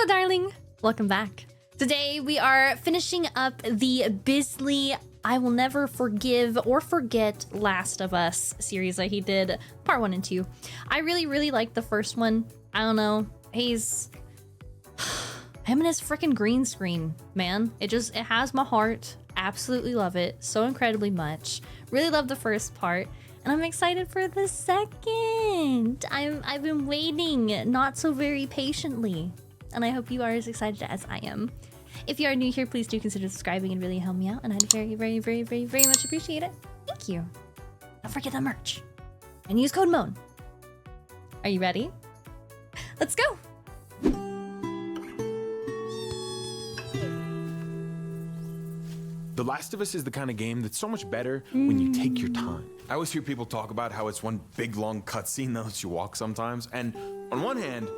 Hello, darling. Welcome back. Today we are finishing up the Bisley I Will Never Forgive or Forget Last of Us series that he did, part 1 and 2. I really liked the first one. I don't know. He's him and his freaking green screen, man. It has my heart. Absolutely love it so incredibly much. Really love the first part, and I'm excited for the second. I've been waiting not so very patiently, and I hope you are as excited as I am. If you are new here, please do consider subscribing and really help me out, and I'd very much appreciate it. Thank you. Don't forget the merch and use code MOAN. Are you ready? Let's go. The Last of Us is the kind of game that's so much better when you take your time. I always hear people talk about how it's one big long cutscene that lets you walk sometimes, and on one hand,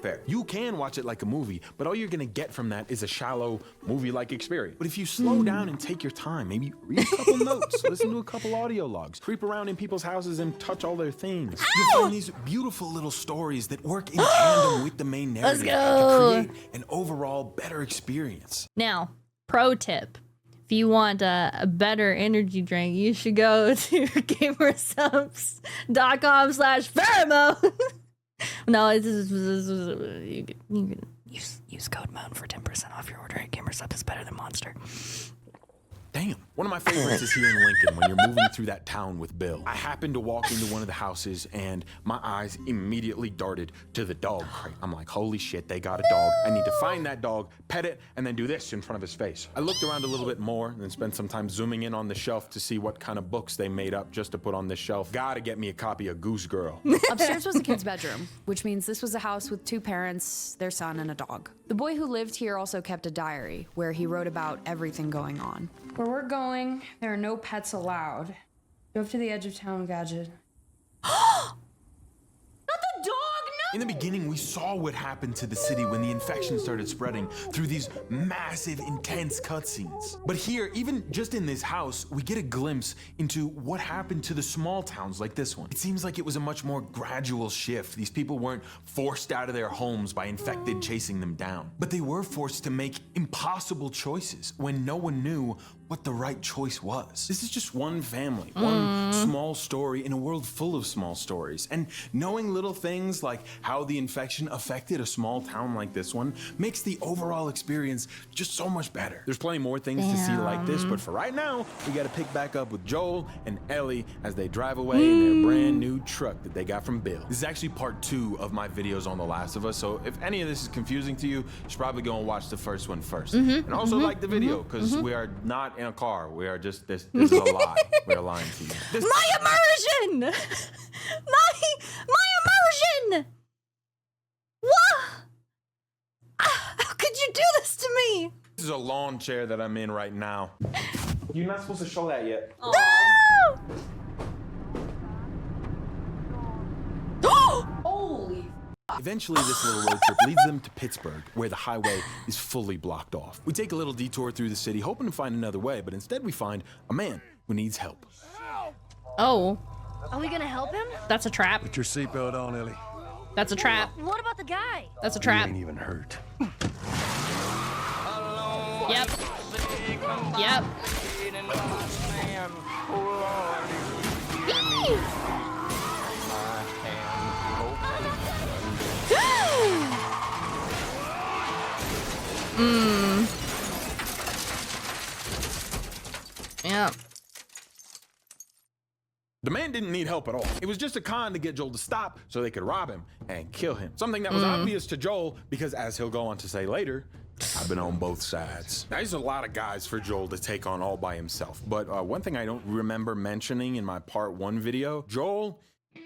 fair. You can watch it like a movie, but all you're gonna get from that is a shallow movie-like experience. But if you slow down and take your time, maybe read a couple notes, listen to a couple audio logs, creep around in people's houses and touch all their things, you'll find these beautiful little stories that work in tandem with the main narrative to create an overall better experience. Now, pro tip. If you want a better energy drink, you should go to gamersubs.com/pheromone. No, you can use code MOAN for 10% off your order at Gamersub. Is better than Monster. Damn. One of my favorites is here in Lincoln when you're moving through that town with Bill. I happened to walk into one of the houses and my eyes immediately darted to the dog crate. I'm like, holy shit, they got a dog. I need to find that dog, pet it, and then do this in front of his face. I looked around a little bit more and then spent some time zooming in on the shelf to see what kind of books they made up just to put on this shelf. Gotta get me a copy of Goose Girl. Upstairs was the kid's bedroom, which means this was a house with 2 parents, their son, and a dog. The boy who lived here also kept a diary where he wrote about everything going on. Where we're going, there are no pets allowed. Drove to the edge of town, Gadget. Not the dog, no! In the beginning, we saw what happened to the city when the infection started spreading through these massive, intense cutscenes. But here, even just in this house, we get a glimpse into what happened to the small towns like this one. It seems like it was a much more gradual shift. These people weren't forced out of their homes by infected chasing them down. But they were forced to make impossible choices when no one knew what the right choice was. This is just one family, one small story in a world full of small stories. And knowing little things like how the infection affected a small town like this one makes the overall experience just so much better. There's plenty more things to see like this, but for right now, we gotta pick back up with Joel and Ellie as they drive away in their brand new truck that they got from Bill. This is actually part 2 of my videos on The Last of Us, so if any of this is confusing to you, you should probably go and watch the first one first. And also like the video, because we are not in a car. We are just, this is a lie. We're lying to you. My immersion! my immersion! What? How could you do this to me? This is a lawn chair that I'm in right now. You're not supposed to show that yet. No! Holy. Eventually, this little road trip leads them to Pittsburgh, where the highway is fully blocked off. We take a little detour through the city, hoping to find another way, but instead we find a man who needs help. Oh, Are we gonna help him? that's a trap. Put your seatbelt on, Ellie. That's a trap. What about the guy? That's a You trap. ain't even hurt. Yep. Yep. Yeah. The man didn't need help at all. It was just a con to get Joel to stop so they could rob him and kill him. Something that was obvious to Joel because, as he'll go on to say later, I've been on both sides. Now, there's a lot of guys for Joel to take on all by himself, but one thing I don't remember mentioning in my part 1 video, Joel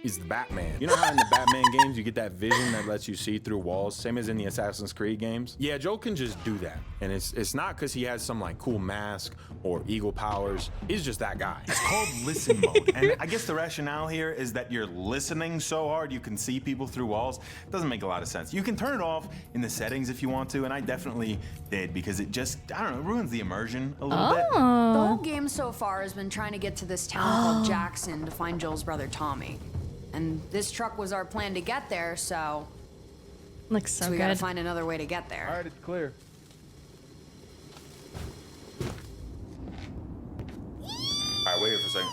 is the Batman. You know how in the Batman games you get that vision that lets you see through walls, same as in the Assassin's Creed games? Yeah, Joel can just do that. And it's not because he has some like cool mask or eagle powers. He's just that guy. It's called listen mode. And I guess the rationale here is that you're listening so hard you can see people through walls. It doesn't make a lot of sense. You can turn it off in the settings if you want to, and I definitely did because it just, I don't know, it ruins the immersion a little bit. The whole game so far has been trying to get to this town called Jackson to find Joel's brother Tommy. And this truck was our plan to get there, so Looks so So we good. gotta find another way to get there. All right, it's clear. All right, wait here for a second.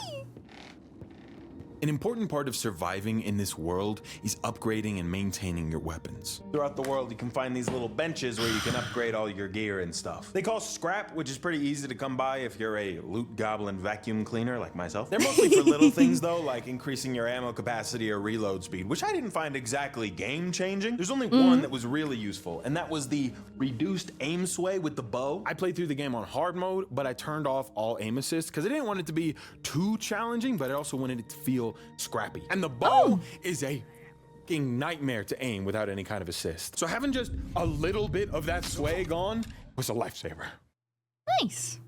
An important part of surviving in this world is upgrading and maintaining your weapons. Throughout the world, you can find these little benches where you can upgrade all your gear and stuff. They cost scrap, which is pretty easy to come by if you're a loot goblin vacuum cleaner like myself. They're mostly for little things though, like increasing your ammo capacity or reload speed, which I didn't find exactly game-changing. There's only one that was really useful, and that was the reduced aim sway with the bow. I played through the game on hard mode, but I turned off all aim assist because I didn't want it to be too challenging, but I also wanted it to feel scrappy. And the bow is a fucking nightmare to aim without any kind of assist. So having just a little bit of that sway gone was a lifesaver. Nice.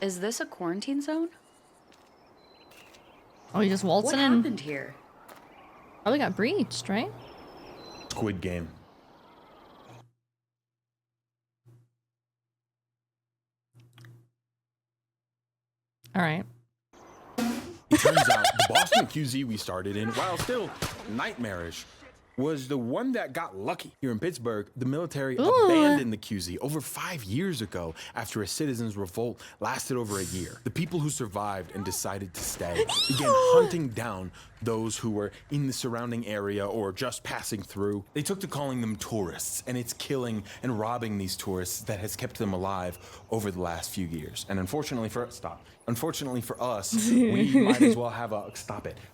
Is this a quarantine zone? Oh, you just What waltzing in. happened here? Probably got breached, right? Squid Game. All right. It turns out the Boston QZ we started in, while still nightmarish, was the one that got lucky. Here in Pittsburgh, the military abandoned the QZ over 5 years ago after a citizens' revolt lasted over a year. The people who survived and decided to stay began hunting down those who were in the surrounding area or just passing through. They took to calling them tourists, and it's killing and robbing these tourists that has kept them alive over the last few years. And unfortunately for us, we might as well have a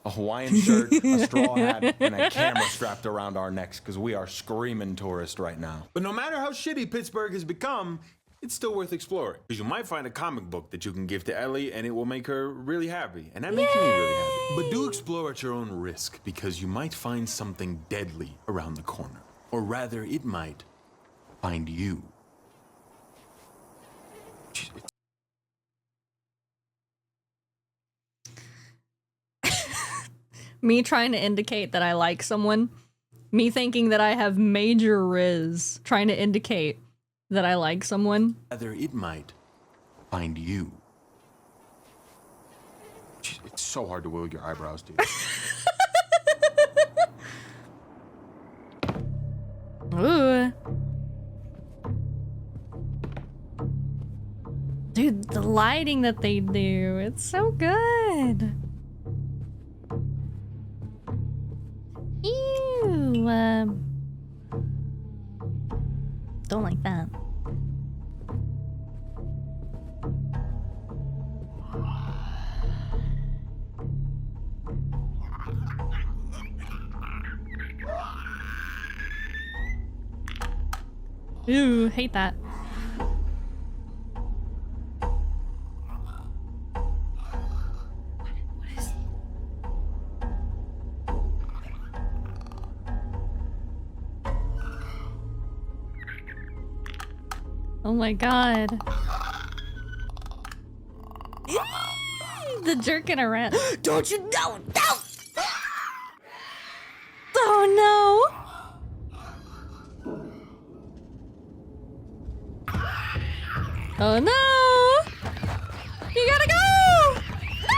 Hawaiian shirt, a straw hat, and a camera strapped around our necks because we are screaming tourist right now. But no matter how shitty Pittsburgh has become, it's still worth exploring because you might find a comic book that you can give to Ellie and it will make her really happy, and that makes me really happy. But do explore at your own risk because you might find something deadly around the corner, or rather it might find you. Me trying to indicate that I like someone. Me thinking that I have major riz. Trying to indicate that I like someone. Rather it might find you. It's so hard to wiggle your eyebrows, dude. Ooh. Dude, the lighting that they do, it's so good. Ew. Don't like that. Ooh, hate that. Oh my god. The jerking around. Don't you know? No! Oh no! Oh no! You gotta go! No!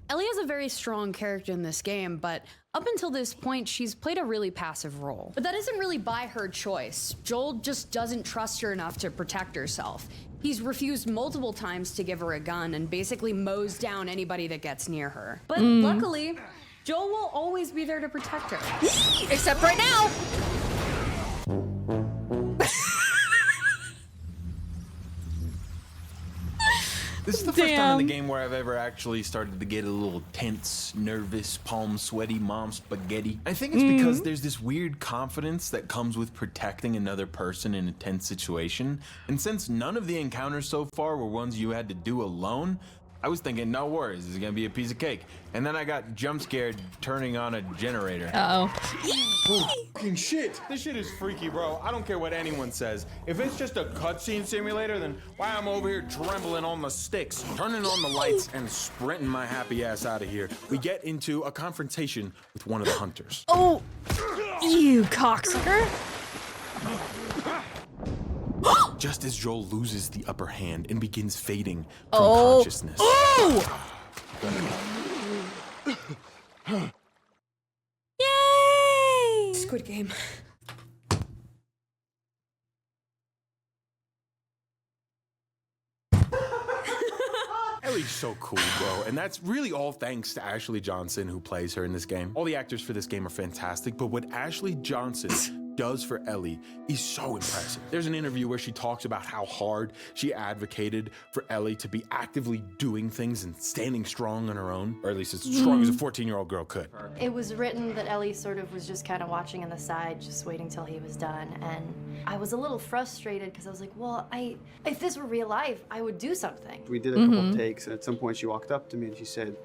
Ellie is a very strong character in this game, but up until this point, she's played a really passive role. But that isn't really by her choice. Joel just doesn't trust her enough to protect herself. He's refused multiple times to give her a gun and basically mows down anybody that gets near her. But luckily, Joel will always be there to protect her. Except right now! This is the first time in the game where I've ever actually started to get a little tense, nervous, palm sweaty, mom spaghetti. I think it's because there's this weird confidence that comes with protecting another person in a tense situation. And since none of the encounters so far were ones you had to do alone, I was thinking, no worries, this is gonna be a piece of cake. And then I got jump scared turning on a generator. Fucking shit. This shit is freaky, bro. I don't care what anyone says. If it's just a cutscene simulator, then why I'm over here trembling on the sticks, turning on the lights, and sprinting my happy ass out of here. We get into a confrontation with one of the hunters. Oh, you cocksucker. Just as Joel loses the upper hand and begins fading from consciousness. Yay! Squid Game. Ellie's so cool, bro. And that's really all thanks to Ashley Johnson, who plays her in this game. All the actors for this game are fantastic, but what Ashley Johnson does for Ellie is so impressive. There's an interview where she talks about how hard she advocated for Ellie to be actively doing things and standing strong on her own, or at least as strong as a 14-year-old girl could. It was written that Ellie sort of was just kind of watching on the side, just waiting till he was done. And I was a little frustrated because I was like, well, if this were real life, I would do something. We did a couple of takes, and at some point she walked up to me and she said,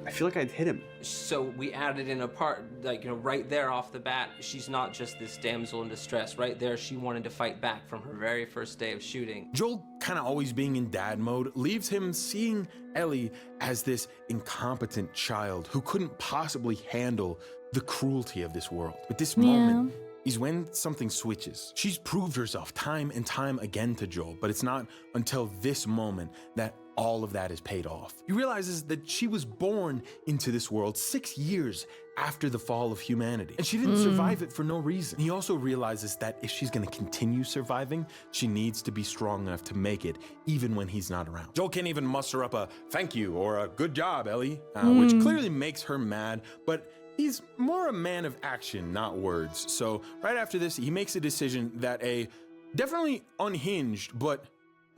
I feel like I'd hit him. So we added in a part, like, you know, right there off the bat, she's not just this damsel in distress. Right there, she wanted to fight back from her very first day of shooting. Joel, kind of always being in dad mode, leaves him seeing Ellie as this incompetent child who couldn't possibly handle the cruelty of this world. But this moment is when something switches. She's proved herself time and time again to Joel, but it's not until this moment that all of that is paid off. He realizes that she was born into this world 6 years after the fall of humanity, and she didn't survive it for no reason. He also realizes that if she's gonna continue surviving, she needs to be strong enough to make it even when he's not around. Joel can't even muster up a thank you or a good job, Ellie, which clearly makes her mad, but he's more a man of action, not words. So right after this, he makes a decision that a definitely unhinged but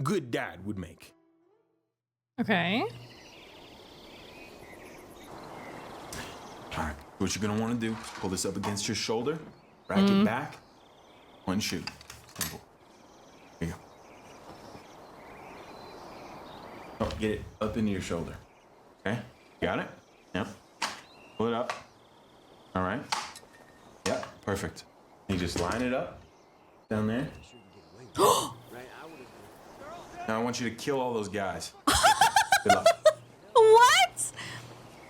good dad would make. Okay. All right, what you're gonna wanna do, pull this up against your shoulder, rack it back, one shoot. Simple. Here you go. Oh, get it up into your shoulder. Okay, got it? Yep. Pull it up. All right. Yep, perfect. You just line it up down there. Now I want you to kill all those guys. Good luck.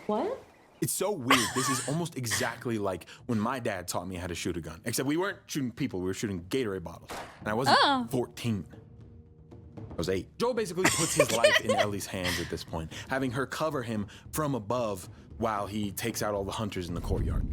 What? It's so weird. This is almost exactly like when my dad taught me how to shoot a gun. Except we weren't shooting people, we were shooting Gatorade bottles. And I wasn't 14. I was 8. Joel basically puts his life in Ellie's hands at this point, having her cover him from above while he takes out all the hunters in the courtyard.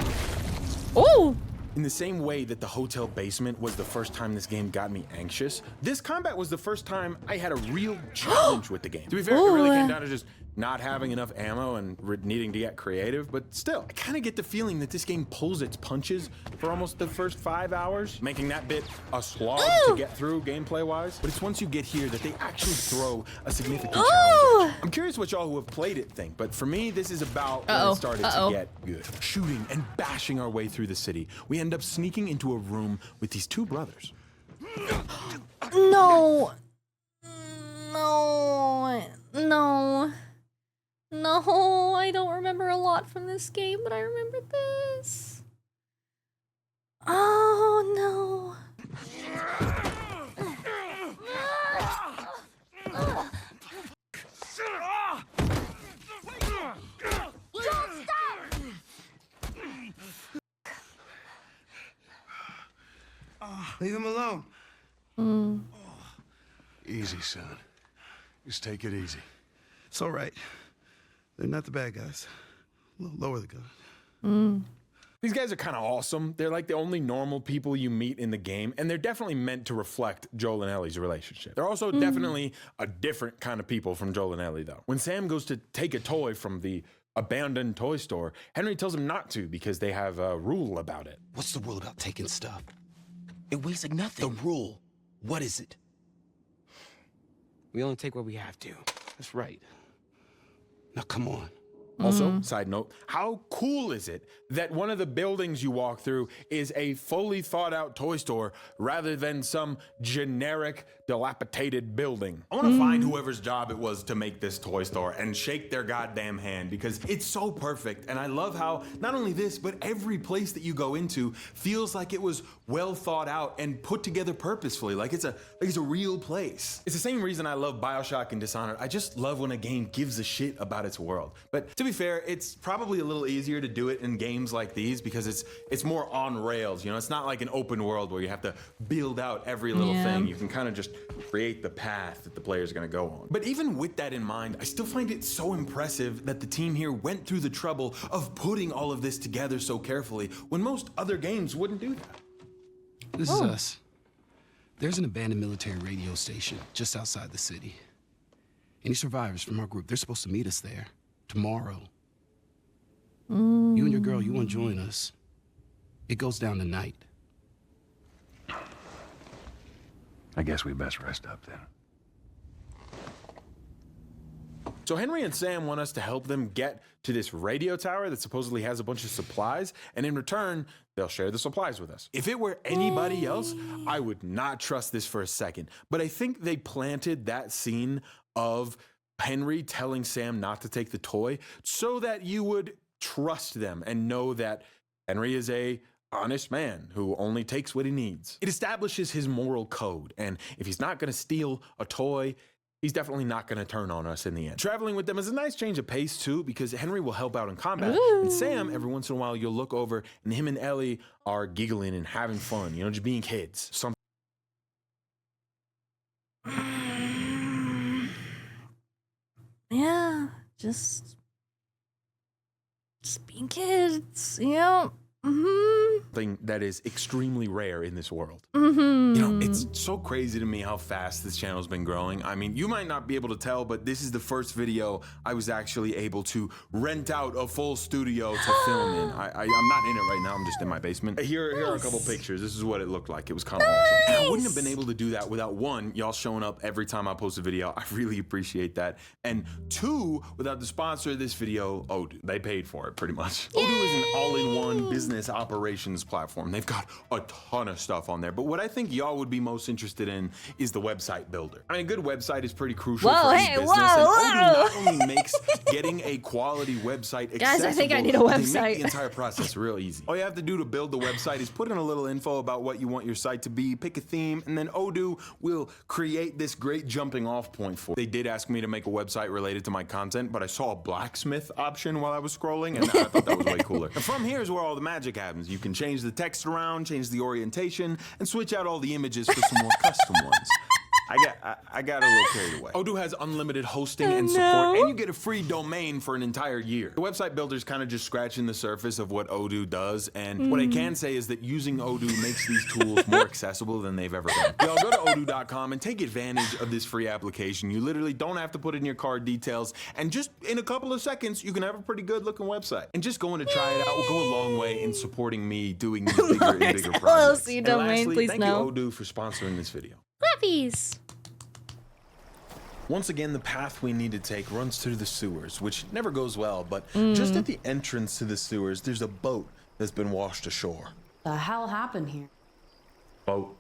Oh! In the same way that the hotel basement was the first time this game got me anxious, this combat was the first time I had a real challenge with the game. To be fair, it really came down to just not having enough ammo and needing to get creative, but still, I kind of get the feeling that this game pulls its punches for almost the first 5 hours, making that bit a slog to get through gameplay-wise. But it's once you get here that they actually throw a significant challenge. I'm curious what y'all who have played it think, but for me, this is about when it started to get good. Shooting and bashing our way through the city, we end up sneaking into a room with these two brothers. No. No. No. No, I don't remember a lot from this game, but I remember this. Oh, no. Leave him alone. Easy, son. Just take it easy. It's all right. They're not the bad guys. Lower the gun. These guys are kind of awesome. They're like the only normal people you meet in the game, and they're definitely meant to reflect Joel and Ellie's relationship. They're also definitely a different kind of people from Joel and Ellie, though. When Sam goes to take a toy from the abandoned toy store, Henry tells him not to because they have a rule about it. What's the rule about taking stuff? It weighs like nothing. The rule. What is it? We only take what we have to. That's right. Now, come on. Also, side note, how cool is it that one of the buildings you walk through is a fully thought out toy store rather than some generic dilapidated building? I want to find whoever's job it was to make this toy store and shake their goddamn hand because it's so perfect. And I love how not only this, but every place that you go into feels like it was well thought out and put together purposefully, like it's a real place. It's the same reason I love BioShock and Dishonored. I just love when a game gives a shit about its world. But to be fair, it's probably a little easier to do it in games like these because it's more on rails. You know, it's not like an open world where you have to build out every little thing. You can kind of just create the path that the player's gonna go on. But even with that in mind, I still find it so impressive that the team here went through the trouble of putting all of this together so carefully when most other games wouldn't do that. This is us. There's an abandoned military radio station just outside the city. Any survivors from our group, they're supposed to meet us there tomorrow. You and your girl, you want to join us? It goes down tonight. I guess we best rest up then. So Henry and Sam want us to help them get to this radio tower that supposedly has a bunch of supplies, and in return, they'll share the supplies with us. If it were anybody else, I would not trust this for a second. But I think they planted that scene of Henry telling Sam not to take the toy so that you would trust them and know that Henry is a honest man who only takes what he needs. It establishes his moral code, and if he's not going to steal a toy, he's definitely not going to turn on us in the end. Traveling with them is a nice change of pace too, because Henry will help out in combat, and Sam, every once in a while, you'll look over and him and Ellie are giggling and having fun, you know, just being kids. Yeah, just being kids, you know. Thing that is extremely rare in this world. You know, it's so crazy to me how fast this channel's been growing. I mean, you might not be able to tell, but this is the first video I was actually able to rent out a full studio to film in. I'm not in it right now, I'm just in my basement. Here are a couple pictures. This is what it looked like. It was kind of awesome. And I wouldn't have been able to do that without one, y'all showing up every time I post a video. I really appreciate that. And two, without the sponsor of this video, Odoo. They paid for it pretty much. Odoo is an all-in-one business operations platform. They've got a ton of stuff on there, but what I think y'all would be most interested in is the website builder. I mean, a good website is pretty crucial for any business, and Odoo not only makes getting a quality website accessible, guys, I think I need a they website. make the entire process real easy. All you have to do to build the website is put in a little info about what you want your site to be, pick a theme, and then Odoo will create this great jumping off point for it. They did ask me to make a website related to my content, but I saw a blacksmith option while I was scrolling, and I thought that was way cooler. And from here is where all the magic happens. You can change the text around, change the orientation, and switch out all the images for some more custom ones. I got a little carried away. Odoo has unlimited hosting and support, and you get a free domain for an entire year. The website builder's kind of just scratching the surface of what Odoo does, and what I can say is that using Odoo makes these tools more accessible than they've ever been. Y'all go to odoo.com and take advantage of this free application. You literally don't have to put in your card details, and just in a couple of seconds, you can have a pretty good looking website. And just going to try it out will go a long way in supporting me doing these bigger and bigger projects. LLC And domain, lastly, please thank no. you Odoo for sponsoring this video. Puppies. Once again, the path we need to take runs through the sewers, which never goes well, but just at the entrance to the sewers, there's a boat that's been washed ashore. The hell happened here? Boat.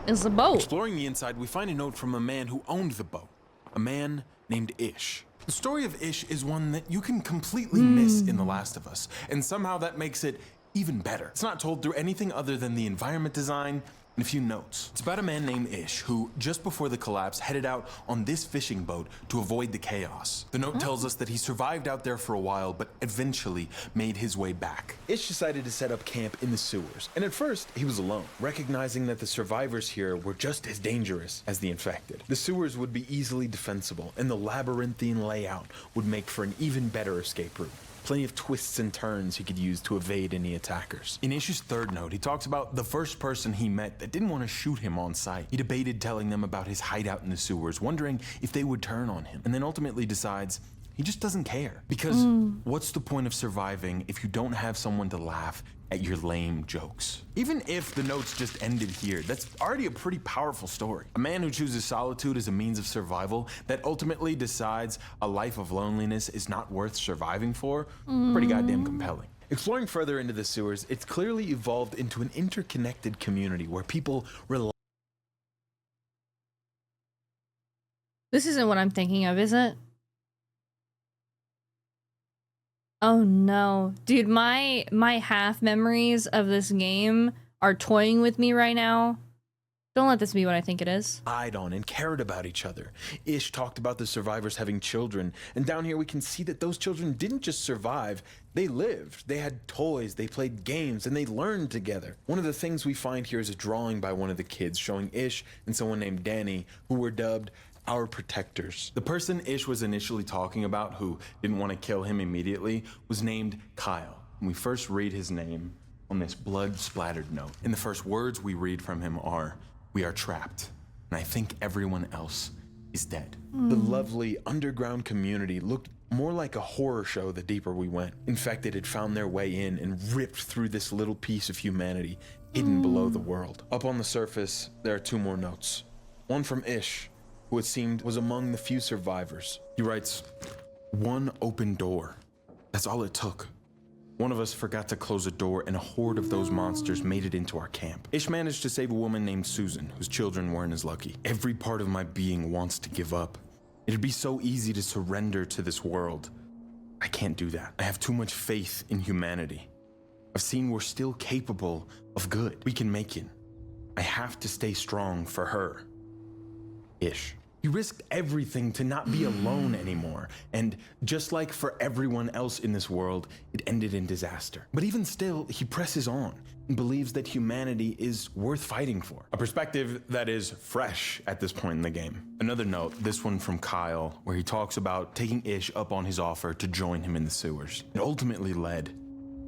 It's a boat. Exploring the inside, we find a note from a man who owned the boat, a man named Ish. The story of Ish is one that you can completely miss in The Last of Us, and somehow that makes it even better. It's not told through anything other than the environment design and a few notes. It's about a man named Ish who, just before the collapse, headed out on this fishing boat to avoid the chaos. The note tells us that he survived out there for a while, but eventually made his way back. Ish decided to set up camp in the sewers, and at first he was alone, recognizing that the survivors here were just as dangerous as the infected. The sewers would be easily defensible, and the labyrinthine layout would make for an even better escape route. Plenty of twists and turns he could use to evade any attackers. In Ish's third note, he talks about the first person he met that didn't want to shoot him on sight. He debated telling them about his hideout in the sewers, wondering if they would turn on him, and then ultimately decides he just doesn't care. Because what's the point of surviving if you don't have someone to laugh at your lame jokes. Even if the notes just ended here, that's already a pretty powerful story. A man who chooses solitude as a means of survival that ultimately decides a life of loneliness is not worth surviving for, pretty goddamn compelling. Exploring further into the sewers, it's clearly evolved into an interconnected community where people rely. This isn't what I'm thinking of, is it? Oh no. Dude, my half memories of this game are toying with me right now. Don't let this be what I think it is. Lied on and cared about each other. Ish talked about the survivors having children, and down here we can see that those children didn't just survive, they lived. They had toys, they played games, and they learned together. One of the things we find here is a drawing by one of the kids showing Ish and someone named Danny, who were dubbed our protectors. The person Ish was initially talking about, who didn't want to kill him immediately, was named Kyle. And we first read his name on this blood-splattered note. And the first words we read from him are, "We are trapped, and I think everyone else is dead." The lovely underground community looked more like a horror show the deeper we went. Infected had found their way in and ripped through this little piece of humanity hidden below the world. Up on the surface, there are two more notes. One from Ish, who it seemed was among the few survivors. He writes, "One open door. That's all it took. One of us forgot to close a door and a horde of those monsters made it into our camp. Ish managed to save a woman named Susan, whose children weren't as lucky. Every part of my being wants to give up. It'd be so easy to surrender to this world. I can't do that. I have too much faith in humanity. I've seen we're still capable of good. We can make it. I have to stay strong for her. Ish." He risked everything to not be alone anymore, and just like for everyone else in this world, it ended in disaster. But even still, he presses on and believes that humanity is worth fighting for. A perspective that is fresh at this point in the game. Another note, this one from Kyle, where he talks about taking Ish up on his offer to join him in the sewers. It ultimately led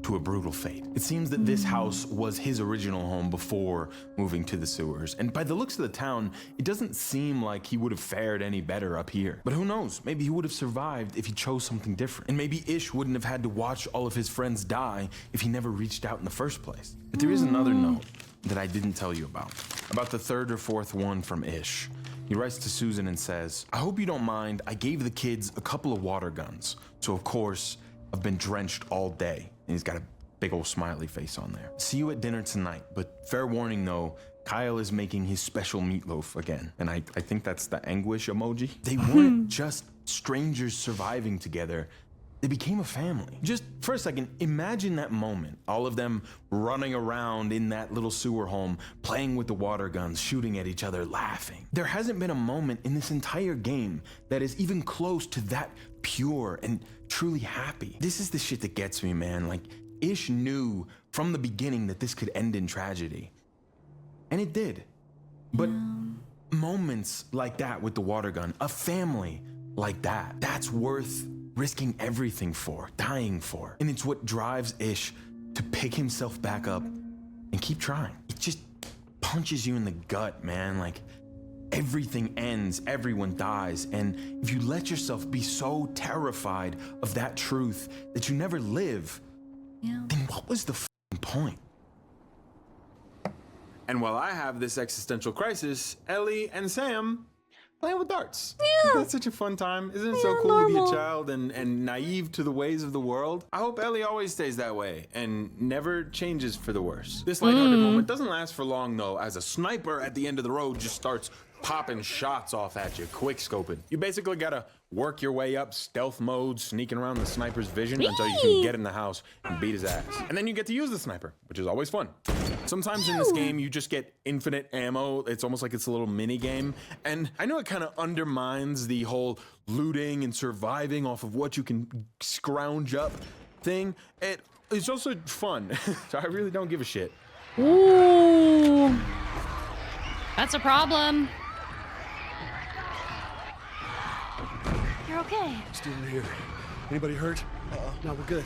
to a brutal fate. It seems that this house was his original home before moving to the sewers, and by the looks of the town, it doesn't seem like he would have fared any better up here. But who knows, maybe he would have survived if he chose something different. And maybe Ish wouldn't have had to watch all of his friends die if he never reached out in the first place. But there is another note that I didn't tell you about the third or fourth one from Ish. He writes to Susan and says, "I hope you don't mind, I gave the kids a couple of water guns, so of course, I've been drenched all day." And he's got a big old smiley face on there. "See you at dinner tonight, but fair warning though, Kyle is making his special meatloaf again." And I think that's the anguish emoji. They weren't just strangers surviving together. They became a family. Just for a second, imagine that moment. All of them running around in that little sewer home, playing with the water guns, shooting at each other, laughing. There hasn't been a moment in this entire game that is even close to that pure and truly happy. This is the shit that gets me, man. Like, Ish knew from the beginning that this could end in tragedy. And it did. But moments like that with the water gun, a family like that, that's worth risking everything for, dying for. And it's what drives Ish to pick himself back up and keep trying. It just punches you in the gut, man. Like, everything ends, everyone dies, and if you let yourself be so terrified of that truth that you never live, then what was the point? And while I have this existential crisis, Ellie and Sam playing with darts. Yeah. That's such a fun time. Isn't it so cool to be a child and naive to the ways of the world? I hope Ellie always stays that way and never changes for the worse. This lighthearted moment doesn't last for long though, as a sniper at the end of the road just starts popping shots off at you, quick scoping. You basically gotta work your way up stealth mode, sneaking around the sniper's vision until you can get in the house and beat his ass. And then you get to use the sniper, which is always fun. Sometimes in this game, you just get infinite ammo. It's almost like it's a little mini game. And I know it kind of undermines the whole looting and surviving off of what you can scrounge up thing. It's also fun, so I really don't give a shit. Ooh, that's a problem. You're okay. Still here. Anybody hurt? No, we're good.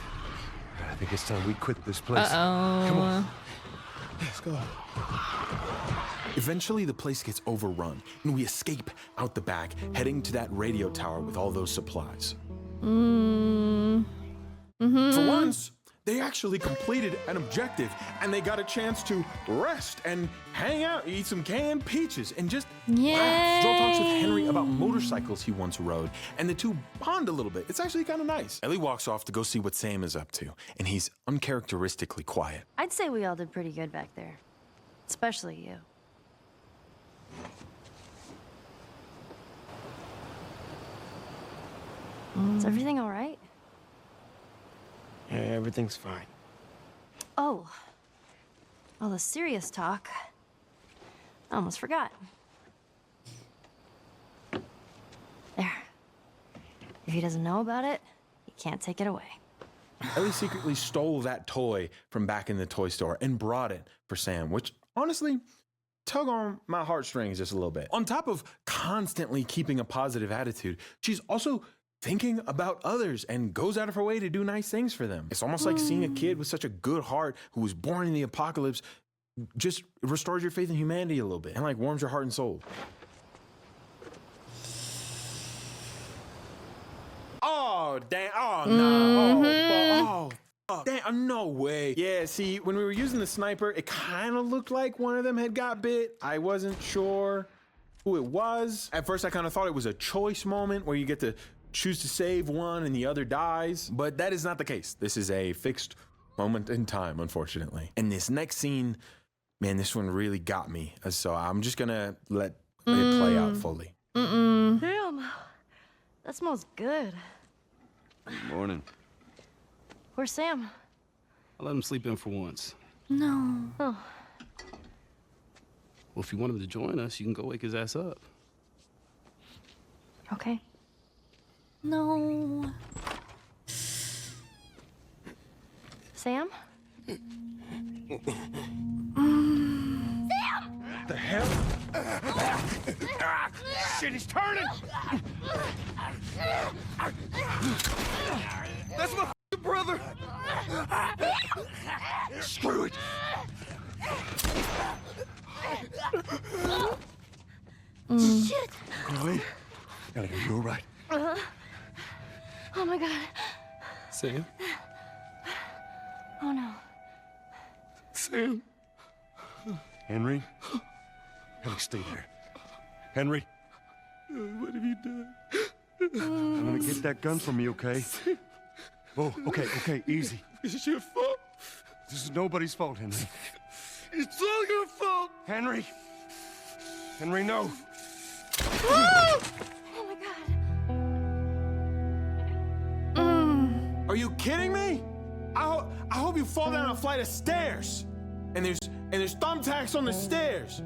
I think it's time we quit this place. Come on. Let's go. Eventually, the place gets overrun, and we escape out the back, heading to that radio tower with all those supplies. For once, they actually completed an objective and they got a chance to rest and hang out, eat some canned peaches, and just laugh. Joel talks with Henry about motorcycles he once rode, and the two bond a little bit. It's actually kind of nice. Ellie walks off to go see what Sam is up to, and he's uncharacteristically quiet. I'd say we all did pretty good back there. Especially you. Is everything all right? Yeah, everything's fine. Oh. All the serious talk. I almost forgot. There. If he doesn't know about it, he can't take it away. Ellie secretly stole that toy from back in the toy store and brought it for Sam, which honestly tug on my heartstrings just a little bit. On top of constantly keeping a positive attitude, she's also thinking about others and goes out of her way to do nice things for them. It's almost like seeing a kid with such a good heart who was born in the apocalypse just restores your faith in humanity a little bit and like warms your heart and soul. Oh, damn. Oh, no. Oh, damn. No way. Yeah, see, when we were using the sniper, it kind of looked like one of them had got bit. I wasn't sure who it was. At first, I kind of thought it was a choice moment where you get to choose to save one and the other dies, but that is not the case. This is a fixed moment in time, unfortunately. And this next scene, man, this one really got me. So I'm just gonna let it play out fully. Damn, that smells good. Good morning. Where's Sam? I let him sleep in for once. No. Oh. Well, if you want him to join us, you can go wake his ass up. Okay. No. Sam? The hell? Shit, he's turning! That's my brother! Screw it! Shit! Ellie? Ellie, are you all right? Oh my god. Sam? Oh no. Sam? Henry? Ellie, stay there. Henry? What have you done? I'm gonna get that gun from you, okay? Oh, okay, easy. This is your fault. This is nobody's fault, Henry. It's all your fault. Henry! Henry, no! Oh my god. Are you kidding me? I hope you fall down a flight of stairs, and there's thumbtacks on the stairs,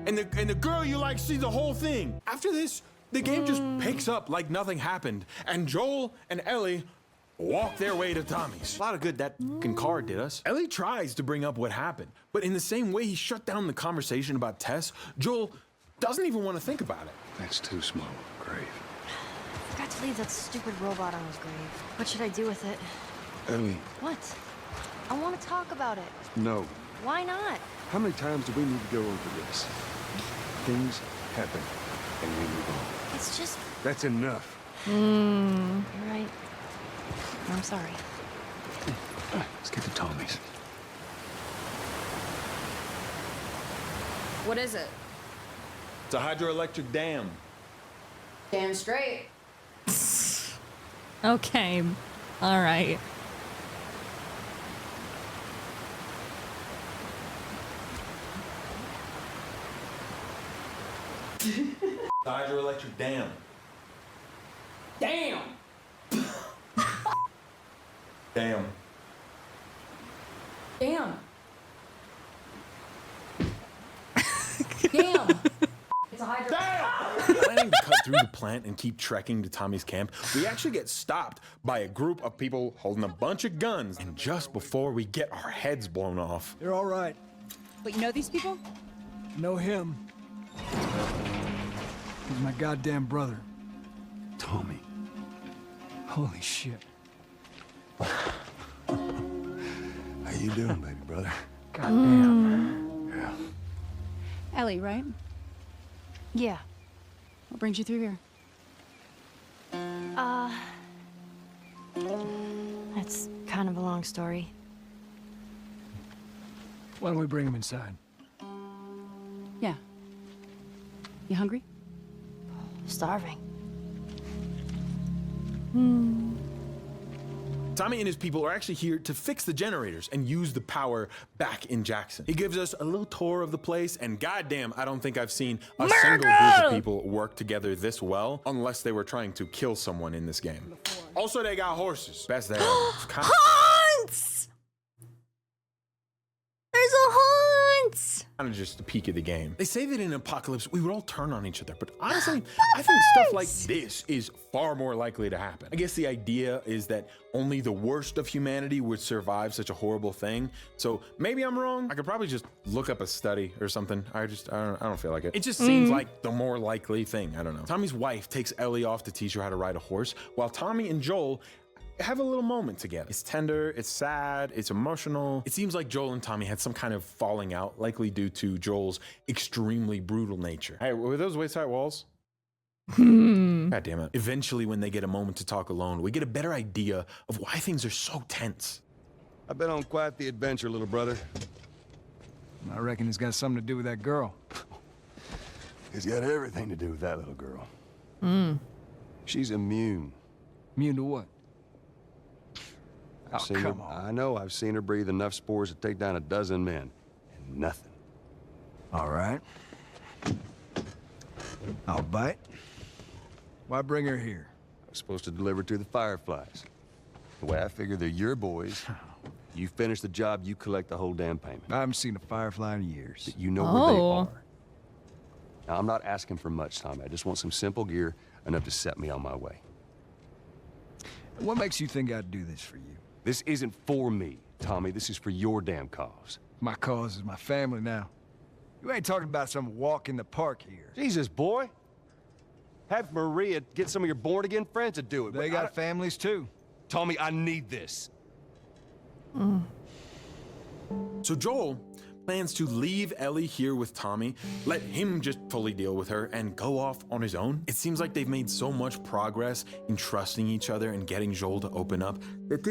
and the girl you like sees the whole thing. After this, the game just picks up like nothing happened, and Joel and Ellie walk their way to Tommy's. A lot of good that fucking car did us. Ellie tries to bring up what happened, but in the same way he shut down the conversation about Tess, Joel doesn't even want to think about it. That's too small a grave. I forgot to leave that stupid robot on his grave. What should I do with it? Ellie. What? I want to talk about it. No. Why not? How many times do we need to go over this? Things happen, and we move on. It's just... That's enough. You're right. I'm sorry. Let's get to Tommy's. What is it? It's a hydroelectric dam. Damn straight. Okay. All right. The hydroelectric dam. Damn. Damn. Damn. Damn. It's a hydro. Planning to cut through the plant and keep trekking to Tommy's camp, we actually get stopped by a group of people holding a bunch of guns. And just before we get our heads blown off, They're all right. But you know these people? Know him. He's my goddamn brother. Tommy. Holy shit. How you doing, baby brother? Goddamn. Yeah. Ellie, right? Yeah. What brings you through here? It's kind of a long story. Why don't we bring him inside? Yeah. You hungry? Starving. Tommy and his people are actually here to fix the generators and use the power back in Jackson. He gives us a little tour of the place, and goddamn, I don't think I've seen a single group of people work together this well, unless they were trying to kill someone in this game. Also, they got horses. Best they have. Hunts! There's a hunt! Kind of just a peek of the game. They say that in an apocalypse, we would all turn on each other, but honestly, I think stuff like this is far more likely to happen. I guess the idea is that only the worst of humanity would survive such a horrible thing. So maybe I'm wrong. I could probably just look up a study or something. I don't feel like it. It just seems like the more likely thing. I don't know. Tommy's wife takes Ellie off to teach her how to ride a horse, while Tommy and Joel have a little moment together. It's tender, it's sad, it's emotional. It seems like Joel and Tommy had some kind of falling out, likely due to Joel's extremely brutal nature. Hey, were those waist-high walls? God damn it. Eventually, when they get a moment to talk alone, we get a better idea of why things are so tense. I've been on quite the adventure, little brother. I reckon it's got something to do with that girl. It's got everything to do with that little girl. She's immune. Immune to what? Come on. I know, I've seen her breathe enough spores to take down a dozen men. And nothing. All right. I'll bite. Why bring her here? I was supposed to deliver to the Fireflies. The way I figure they're your boys. You finish the job, you collect the whole damn payment. I haven't seen a Firefly in years. You know where they are. Now, I'm not asking for much, Tommy. I just want some simple gear, enough to set me on my way. What makes you think I'd do this for you? This isn't for me, Tommy. This is for your damn cause. My cause is my family now. You ain't talking about some walk in the park here. Jesus, boy. Have Maria get some of your born-again friends to do it. They got families, too. Tommy, I need this. So Joel plans to leave Ellie here with Tommy, let him just fully deal with her, and go off on his own. It seems like they've made so much progress in trusting each other and getting Joel to open up that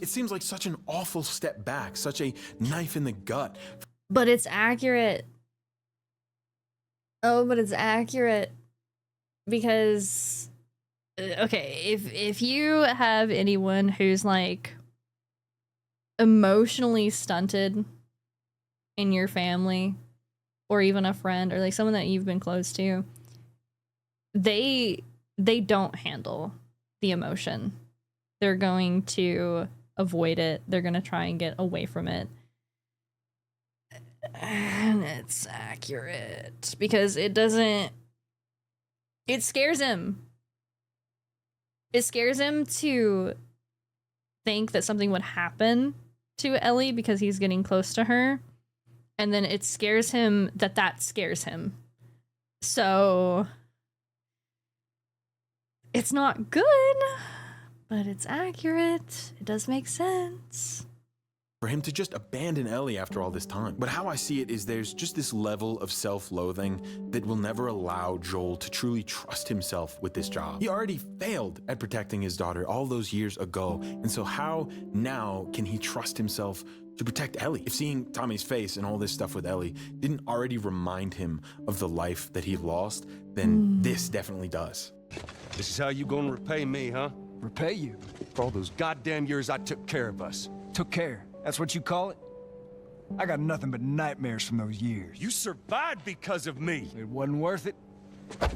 it seems like such an awful step back, such a knife in the gut. But it's accurate. Oh, but it's accurate. Because, okay, if you have anyone who's like emotionally stunted in your family, or even a friend, or like someone that you've been close to, they don't handle the emotion. They're going to avoid it. They're going to try and get away from it. And it's accurate because it scares him. It scares him to think that something would happen to Ellie because he's getting close to her. And then it scares him that scares him. So it's not good, but it's accurate. It does make sense. For him to just abandon Ellie after all this time. But how I see it is there's just this level of self-loathing that will never allow Joel to truly trust himself with this job. He already failed at protecting his daughter all those years ago. And so how now can he trust himself to protect Ellie? If seeing Tommy's face and all this stuff with Ellie didn't already remind him of the life that he lost, then this definitely does. This is how you gonna repay me, huh? Repay you? For all those goddamn years I took care of us. Took care? That's what you call it? I got nothing but nightmares from those years. You survived because of me. It wasn't worth it. I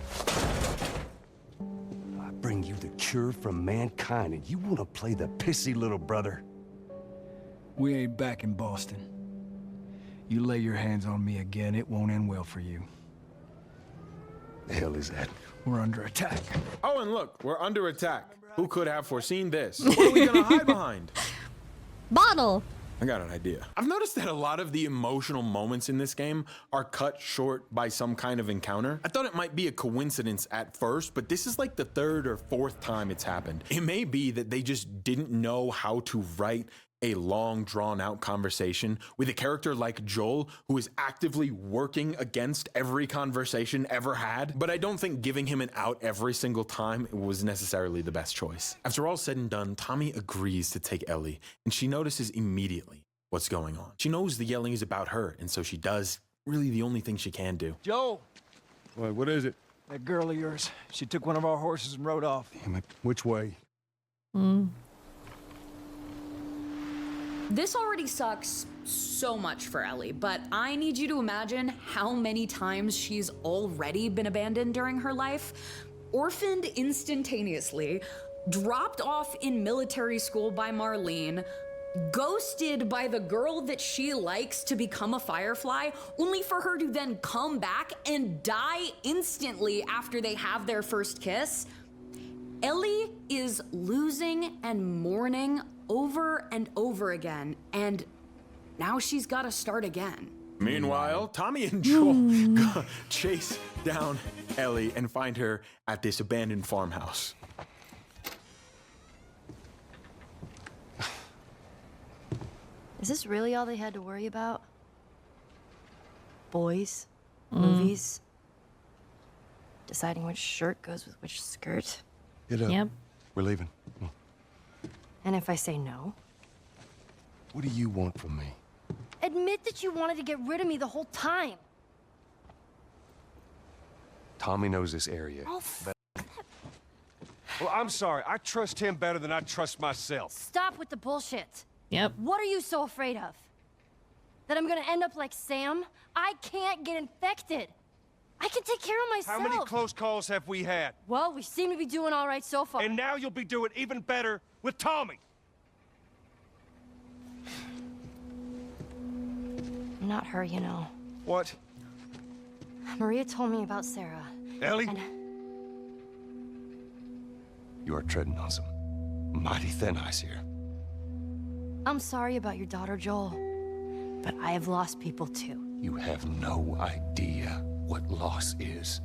bring you the cure from mankind, and you want to play the pissy little brother. We ain't back in Boston. You lay your hands on me again, it won't end well for you. The hell is that? We're under attack. Oh, and look, we're under attack. Who could have foreseen this? What are we gonna hide behind? Bottle. I got an idea. I've noticed that a lot of the emotional moments in this game are cut short by some kind of encounter. I thought it might be a coincidence at first, but this is like the third or fourth time it's happened. It may be that they just didn't know how to write a long, drawn-out conversation with a character like Joel, who is actively working against every conversation ever had. But I don't think giving him an out every single time was necessarily the best choice. After all said and done, Tommy agrees to take Ellie, and she notices immediately what's going on. She knows the yelling is about her, and so she does really the only thing she can do. Joe! What is it? That girl of yours. She took one of our horses and rode off. Damn it. Which way? This already sucks so much for Ellie, but I need you to imagine how many times she's already been abandoned during her life. Orphaned instantaneously, dropped off in military school by Marlene, ghosted by the girl that she likes to become a Firefly, only for her to then come back and die instantly after they have their first kiss. Ellie is losing and mourning over and over again, and now she's got to start again. Meanwhile, Tommy and Joel chase down Ellie and find her at this abandoned farmhouse. Is this really all they had to worry about? Boys, movies, deciding which shirt goes with which skirt. Get up. Yep. We're leaving. Come on. And if I say no? What do you want from me? Admit that you wanted to get rid of me the whole time. Tommy knows this area. Oh, Well, I'm sorry. I trust him better than I trust myself. stop with the bullshit. Yep. What are you so afraid of? That I'm gonna end up like Sam? I can't get infected. I can take care of myself. How many close calls have we had? Well, we seem to be doing all right so far. And now you'll be doing even better with Tommy. I'm not her, you know. What? Maria told me about Sarah. Ellie? And You are treading on some mighty thin ice here. I'm sorry about your daughter, Joel. But I have lost people too. You have no idea what loss is.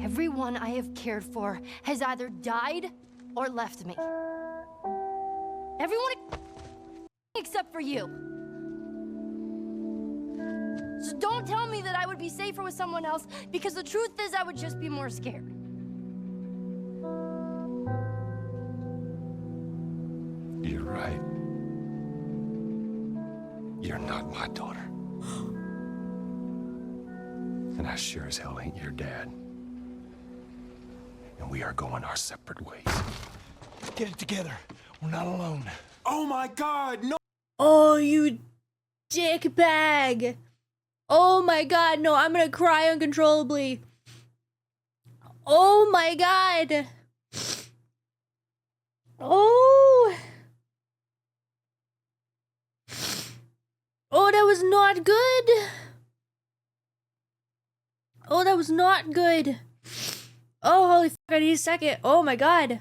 Everyone I have cared for has either died or left me. Everyone except for you. So don't tell me that I would be safer with someone else, because the truth is I would just be more scared. You're right. You're not my daughter. And I sure as hell ain't your dad. And we are going our separate ways. Get it together. We're not alone. Oh my God, no! Oh, you dick bag. Oh my God, no, I'm gonna cry uncontrollably. Oh my God. Oh. Oh, that was not good. Oh, that was not good. Oh, holy fuck, I need a second. Oh my God.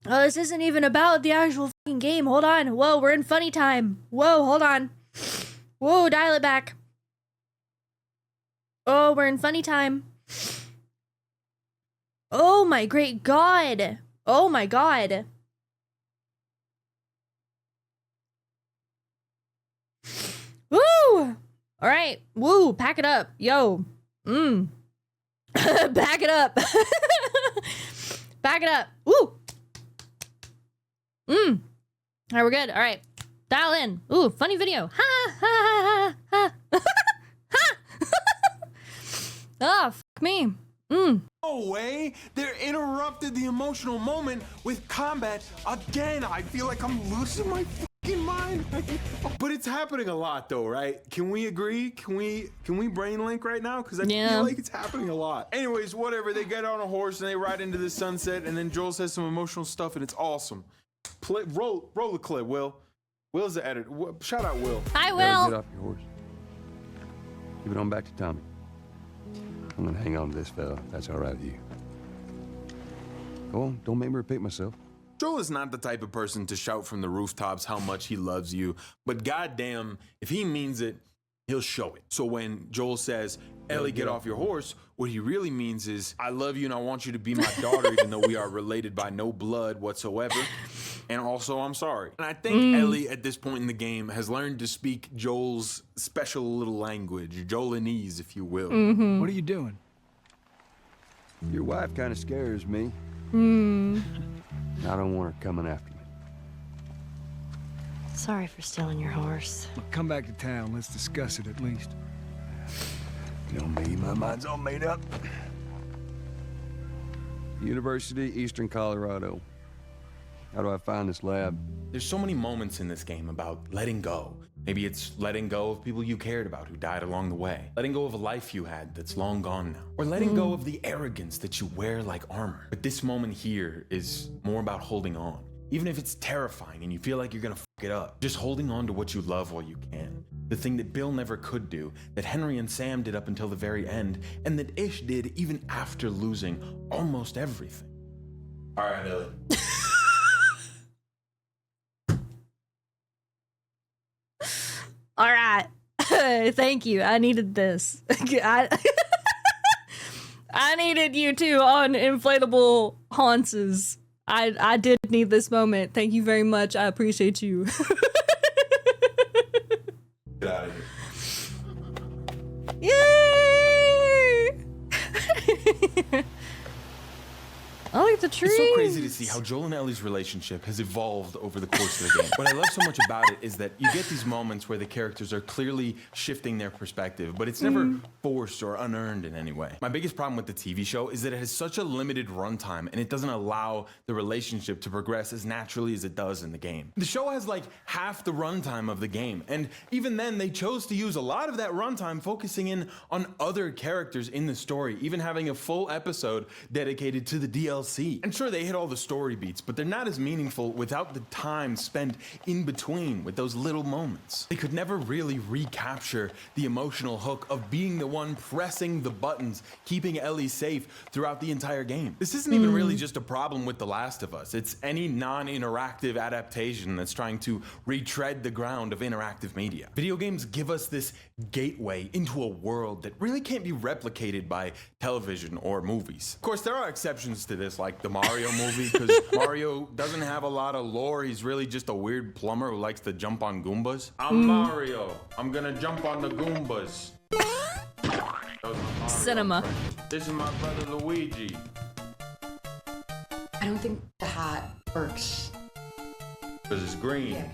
Oh, this isn't even about the actual fucking game. Hold on. Whoa, we're in funny time. Whoa, hold on. Whoa, dial it back. Oh, we're in funny time. Oh my great God. Oh my God. Woo! All right. Woo, pack it up. Yo. Back it up. Back it up. Woo. All right, we're good. All right. Dial in. Ooh, funny video. Ha ha ha ha. Ha. Oh, fuck me. No way! They interrupted the emotional moment with combat again. I feel like I'm losing my fucking mind. But it's happening a lot, though, right? Can we agree? Can we brain link right now? Because I feel like it's happening a lot. Anyways, whatever. They get on a horse and they ride into the sunset, and then Joel says some emotional stuff, and it's awesome. Roll the clip, Will. Will's the editor. Shout out Will. Hi, Will. Get off your horse. Give it on back to Tommy. I'm gonna hang on to this fella. That's all right with you. Go on, don't make me repeat myself. Joel is not the type of person to shout from the rooftops how much he loves you, but goddamn, if he means it, he'll show it. So when Joel says, Ellie, get off your horse, what he really means is, I love you and I want you to be my daughter, even though we are related by no blood whatsoever. And also, I'm sorry. And I think Ellie, at this point in the game, has learned to speak Joel's special little language, Joelanese, if you will. What are you doing? Your wife kind of scares me. I don't want her coming after me. Sorry for stealing your horse. Look, come back to town. Let's discuss it at least. You know me, my mind's all made up. University, Eastern Colorado. How do I find this lab? There's so many moments in this game about letting go. Maybe it's letting go of people you cared about who died along the way. Letting go of a life you had that's long gone now. Or letting go of the arrogance that you wear like armor. But this moment here is more about holding on. Even if it's terrifying and you feel like you're gonna fuck it up. Just holding on to what you love while you can. The thing that Bill never could do, that Henry and Sam did up until the very end, and that Ish did even after losing almost everything. All right, Ellie. All right. Thank you. I needed this. I needed you two on inflatable haunches. I did need this moment. Thank you very much. I appreciate you. Get out of here. Yay! I like the trees. It's so crazy to see how Joel and Ellie's relationship has evolved over the course of the game. What I love so much about it is that you get these moments where the characters are clearly shifting their perspective, but it's never forced or unearned in any way. My biggest problem with the TV show is that it has such a limited runtime and it doesn't allow the relationship to progress as naturally as it does in the game. The show has like half the runtime of the game, and even then they chose to use a lot of that runtime focusing in on other characters in the story, even having a full episode dedicated to the DLC. And sure, they hit all the story beats, but they're not as meaningful without the time spent in between with those little moments. They could never really recapture the emotional hook of being the one pressing the buttons, keeping Ellie safe throughout the entire game. This isn't even really just a problem with The Last of Us. It's any non-interactive adaptation that's trying to retread the ground of interactive media. Video games give us this gateway into a world that really can't be replicated by television or movies. Of course, there are exceptions to this, like the Mario movie, because Mario doesn't have a lot of lore. He's really just a weird plumber who likes to jump on Goombas. I'm Mario. I'm gonna jump on the Goombas. Cinema. This is my brother Luigi. I don't think the hat works. Because it's green.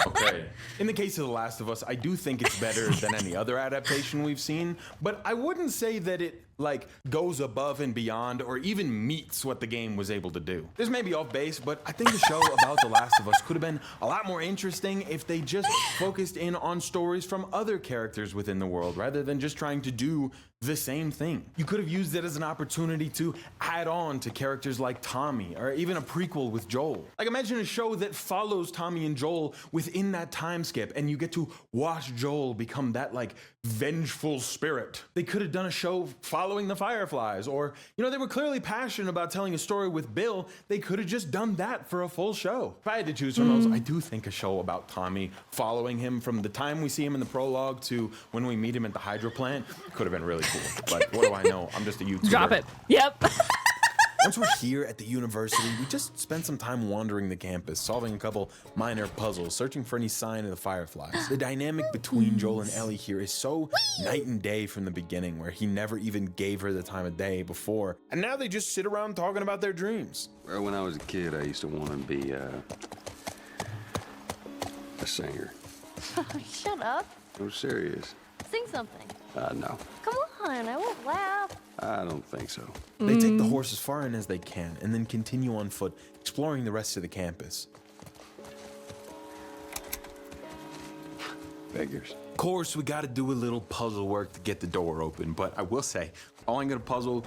Okay. In the case of The Last of Us, I do think it's better than any other adaptation we've seen, but I wouldn't say that it like goes above and beyond or even meets what the game was able to do. This may be off base, but I think the show about The Last of Us could have been a lot more interesting if they just focused in on stories from other characters within the world rather than just trying to do the same thing. You could have used it as an opportunity to add on to characters like Tommy or even a prequel with Joel. Like imagine a show that follows Tommy and Joel within that time skip and you get to watch Joel become that like vengeful spirit. They could have done a show following the Fireflies, or, you know, they were clearly passionate about telling a story with Bill. They could have just done that for a full show. If I had to choose from those, I do think a show about Tommy, following him from the time we see him in the prologue to when we meet him at the hydro plant, could have been really cool. But what do I know? I'm just a YouTuber. Drop it. Yep. Once we're here at the university, we just spend some time wandering the campus, solving a couple minor puzzles, searching for any sign of the Fireflies. The dynamic between Joel and Ellie here is so night and day from the beginning, where he never even gave her the time of day before, and now they just sit around talking about their dreams. Well, when I was a kid, I used to want to be a singer. Shut up. I'm serious. Sing something. No. Come on, I won't laugh. I don't think so. They take the horse as far in as they can, and then continue on foot, exploring the rest of the campus. Beggars. Of course, we gotta do a little puzzle work to get the door open, but I will say, falling in a puzzle,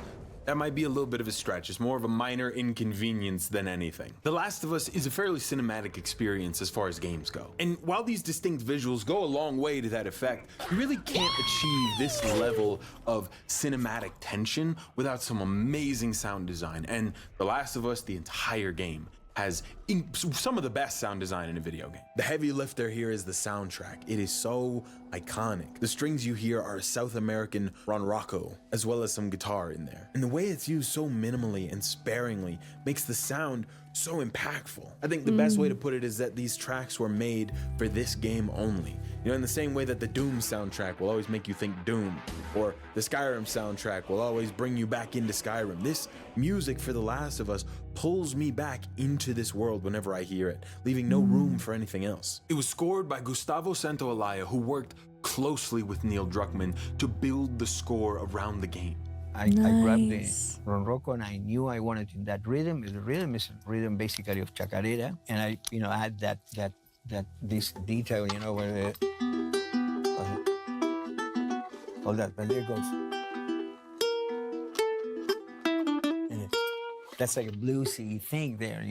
that might be a little bit of a stretch. It's more of a minor inconvenience than anything. The Last of Us is a fairly cinematic experience as far as games go. And while these distinct visuals go a long way to that effect, you really can't achieve this level of cinematic tension without some amazing sound design. And The Last of Us, the entire game, has some of the best sound design in a video game. The heavy lifter here is the soundtrack. It is so iconic. The strings you hear are a South American ronroco, as well as some guitar in there. And the way it's used so minimally and sparingly makes the sound so impactful. I think the best way to put it is that these tracks were made for this game only. You know, in the same way that the Doom soundtrack will always make you think Doom, or the Skyrim soundtrack will always bring you back into Skyrim. This music for The Last of Us pulls me back into this world whenever I hear it, leaving no room for anything else. It was scored by Gustavo Santaolalla, who worked closely with Neil Druckmann to build the score around the game. I grabbed the ronroco and I knew I wanted that rhythm. The rhythm is a rhythm basically of chacarera, and I, add this detail, where the all that. But there it goes. That's like a bluesy thing there,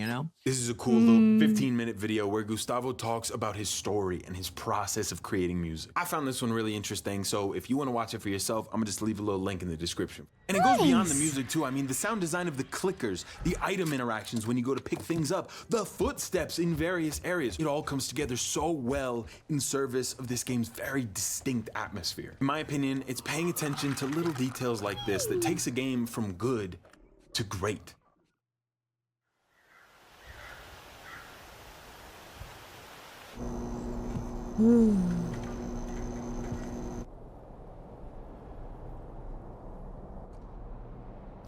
This is a cool little 15-minute video where Gustavo talks about his story and his process of creating music. I found this one really interesting, so if you want to watch it for yourself, I'm gonna just leave a little link in the description. And it goes beyond the music too. I mean, the sound design of the clickers, the item interactions when you go to pick things up, the footsteps in various areas. It all comes together so well in service of this game's very distinct atmosphere. In my opinion, it's paying attention to little details like this that takes a game from good to great.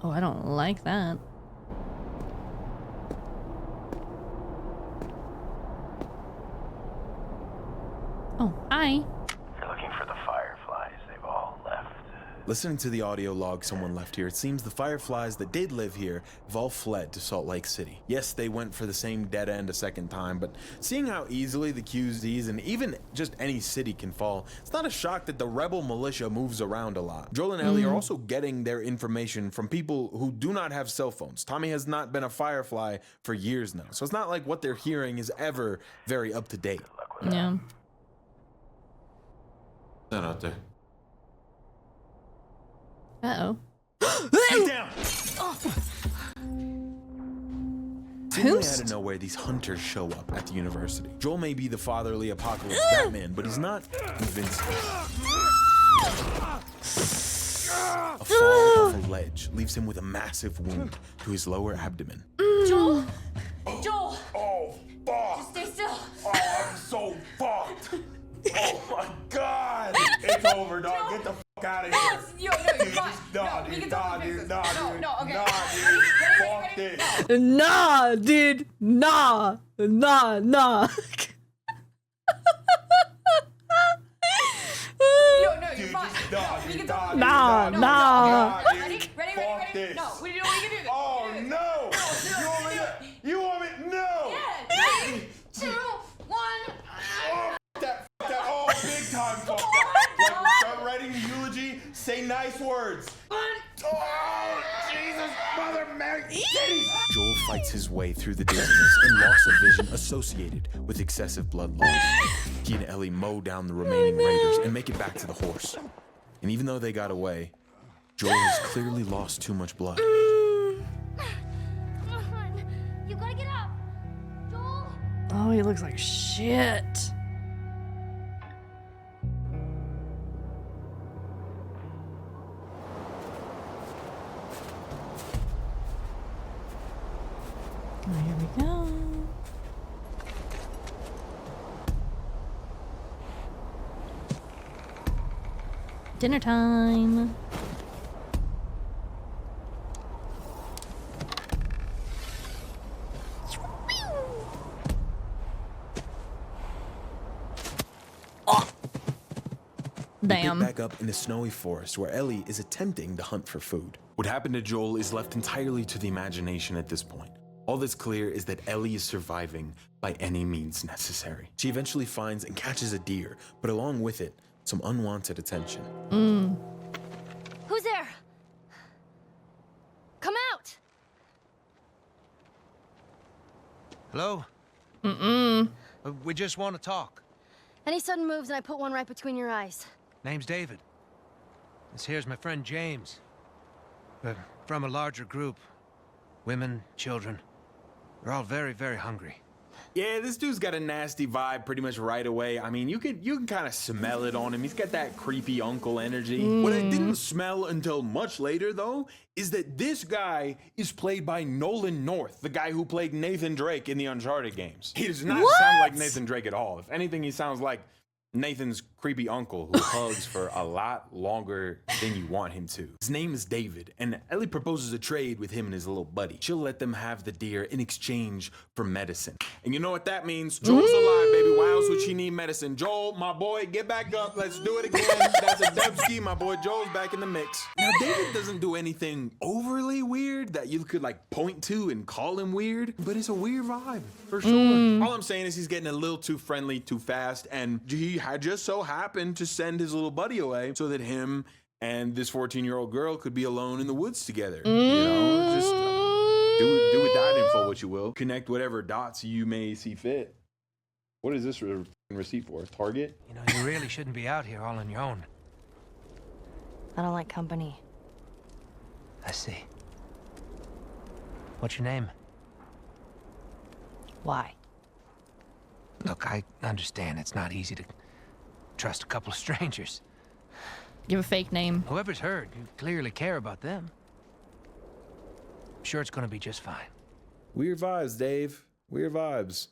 Oh, I don't like that. Oh, hi. You're looking for the fireflies. They've all left. Listening to the audio log someone left here, it seems the fireflies that did live here have all fled to Salt Lake City. Yes, they went for the same dead end a second time, but seeing how easily the QZs and even just any city can fall, it's not a shock that the rebel militia moves around a lot. Joel and Ellie are also getting their information from people who do not have cell phones. Tommy has not been a firefly for years now, so it's not like what they're hearing is ever very up to date. Yeah. Not out there. Uh-oh. Get down! Seemingly out of nowhere, these hunters show up at the university. Joel may be the fatherly apocalypse Batman, but he's not convincing. A fall off a ledge leaves him with a massive wound to his lower abdomen. Joel! Joel! Oh, fuck! Just stay still. Oh, I'm so fucked! Oh my god! It's over, dog. Get the fuck out of here. Yo, no, you're fine. Nah, No, we dude, can nah, totally fix dude, this. nah, No, dude. no, okay. Nah, Ready, dude. ready, Fuck ready? this. Nah, dude. Nah. Nah. Yo, no, you're fine. Nah, We dude, can nah, totally dude, Nah, nah, nah. dude. Ready? Ready? Fuck this. No, we can do this. Oh no! You want me to? You want me? No! Yeah, 3, 2, 1. Oh, that, oh, big time, fuck that. Like, start writing the eulogy, say nice words. Oh, Jesus, Mother Mary. Joel fights his way through the dizziness and loss of vision associated with excessive blood loss. He and Ellie mow down the remaining raiders and make it back to the horse. And even though they got away, Joel has clearly lost too much blood. Come on. You gotta get up. Joel? Oh, he looks like shit. Oh, here we go. Dinner time. Damn. We pick back up in the snowy forest where Ellie is attempting to hunt for food. What happened to Joel is left entirely to the imagination at this point. All that's clear is that Ellie is surviving by any means necessary. She eventually finds and catches a deer, but along with it, some unwanted attention. Who's there? Come out! Hello? We just want to talk. Any sudden moves and I put one right between your eyes. Name's David. This here's my friend James. We're from a larger group. Women, children. We're all very, very hungry. Yeah, this dude's got a nasty vibe pretty much right away. I mean, you can kind of smell it on him. He's got that creepy uncle energy. What I didn't smell until much later, though, is that this guy is played by Nolan North, the guy who played Nathan Drake in the Uncharted games. He does not sound like Nathan Drake at all. If anything, he sounds like Nathan's creepy uncle who hugs for a lot longer than you want him to. His name is David, and Ellie proposes a trade with him and his little buddy. She'll let them have the deer in exchange for medicine. And you know what that means? Joel's alive, baby. Why else would she need medicine? Joel, my boy, get back up. Let's do it again. That's a Debski. My boy Joel's back in the mix. Now, David doesn't do anything overly weird that you could like point to and call him weird, but it's a weird vibe for sure. All I'm saying is he's getting a little too friendly too fast, and he had just so happened to send his little buddy away so that him and this 14-year-old girl could be alone in the woods together. You know, just do with that info what you will. Connect whatever dots you may see fit. What is this receipt for? Target? You know, you really shouldn't be out here all on your own. I don't like company. I see. What's your name? Why? Look, I understand it's not easy to trust a couple of strangers. Give a fake name. Whoever's heard, you clearly care about them. I'm sure it's gonna be just fine. Weird vibes, Dave. Weird vibes.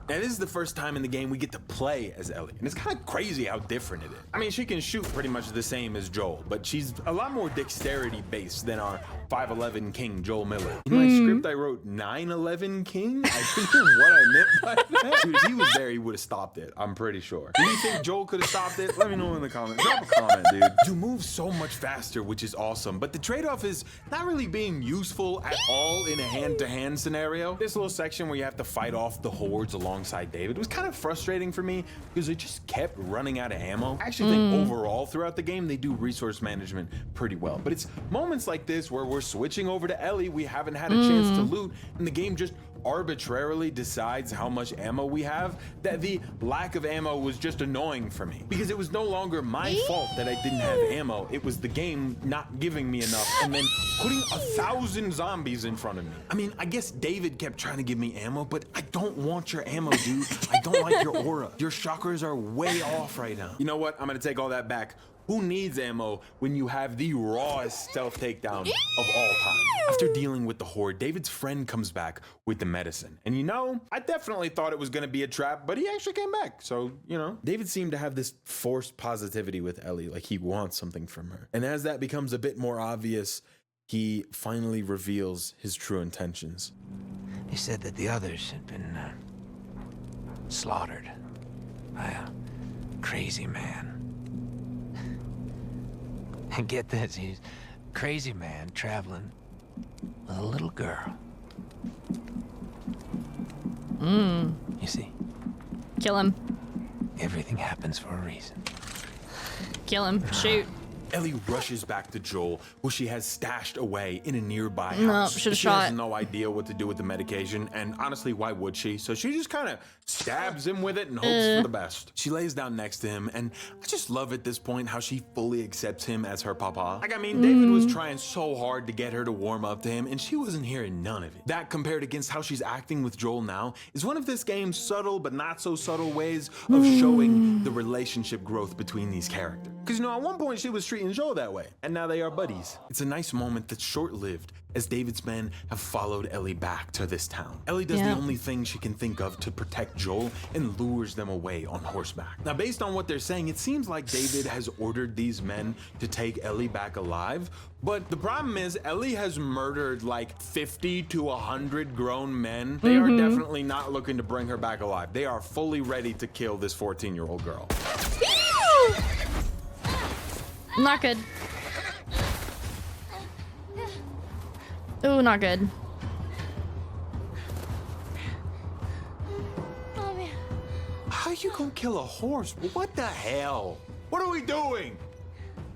Now, this is the first time in the game we get to play as Ellie, and it's kind of crazy how different it is. I mean, she can shoot pretty much the same as Joel, but she's a lot more dexterity-based than our 5'11" King, Joel Miller. In my script, I wrote 9'11" King. I think what I meant by that. Dude, if he was there, he would have stopped it, I'm pretty sure. Do you think Joel could have stopped it? Let me know in the comments. Drop a comment, dude. You move so much faster, which is awesome, but the trade-off is not really being useful at all in a hand-to-hand scenario. This little section where you have to fight off the hordes alongside David was kind of frustrating for me because it just kept running out of ammo. I actually think overall throughout the game they do resource management pretty well, but it's moments like this where we're switching over to Ellie, we haven't had a chance to loot, and the game just arbitrarily decides how much ammo we have, that the lack of ammo was just annoying for me because it was no longer my fault that I didn't have ammo. It was the game not giving me enough and then putting 1,000 zombies in front of me. I mean, I guess David kept trying to give me ammo, but I don't want your ammo, dude. I don't like your aura. Your chakras are way off right now. You know what? I'm gonna take all that back. Who needs ammo when you have the rawest stealth takedown of all time? After dealing with the horde, David's friend comes back with the medicine. And you know, I definitely thought it was gonna be a trap, but he actually came back. So, you know, David seemed to have this forced positivity with Ellie, like he wants something from her. And as that becomes a bit more obvious, he finally reveals his true intentions. He said that the others had been slaughtered by a crazy man. And get this, he's a crazy man traveling with a little girl. You see? Kill him. Everything happens for a reason. Kill him. Shoot. Ellie rushes back to Joel, who she has stashed away in a nearby No, house. should've She shot. has no idea what to do with the medication, and honestly, why would she? So she just kind of stabs him with it and hopes for the best. She lays down next to him, and I just love at this point how she fully accepts him as her papa. Like, I mean, David was trying so hard to get her to warm up to him, and she wasn't hearing none of it. That, compared against how she's acting with Joel now, is one of this game's subtle but not so subtle ways of showing the relationship growth between these characters. Because, you know, at one point she was treating Joel that way, and now they are buddies. It's a nice moment that's short-lived as David's men have followed Ellie back to this town. Ellie does the only thing she can think of to protect Joel and lures them away on horseback. Now, based on what they're saying, it seems like David has ordered these men to take Ellie back alive, but the problem is Ellie has murdered like 50 to 100 grown men. They are definitely not looking to bring her back alive. They are fully ready to kill this 14-year-old girl. Not good. Ooh, not good. How you gonna kill a horse? What the hell? What are we doing?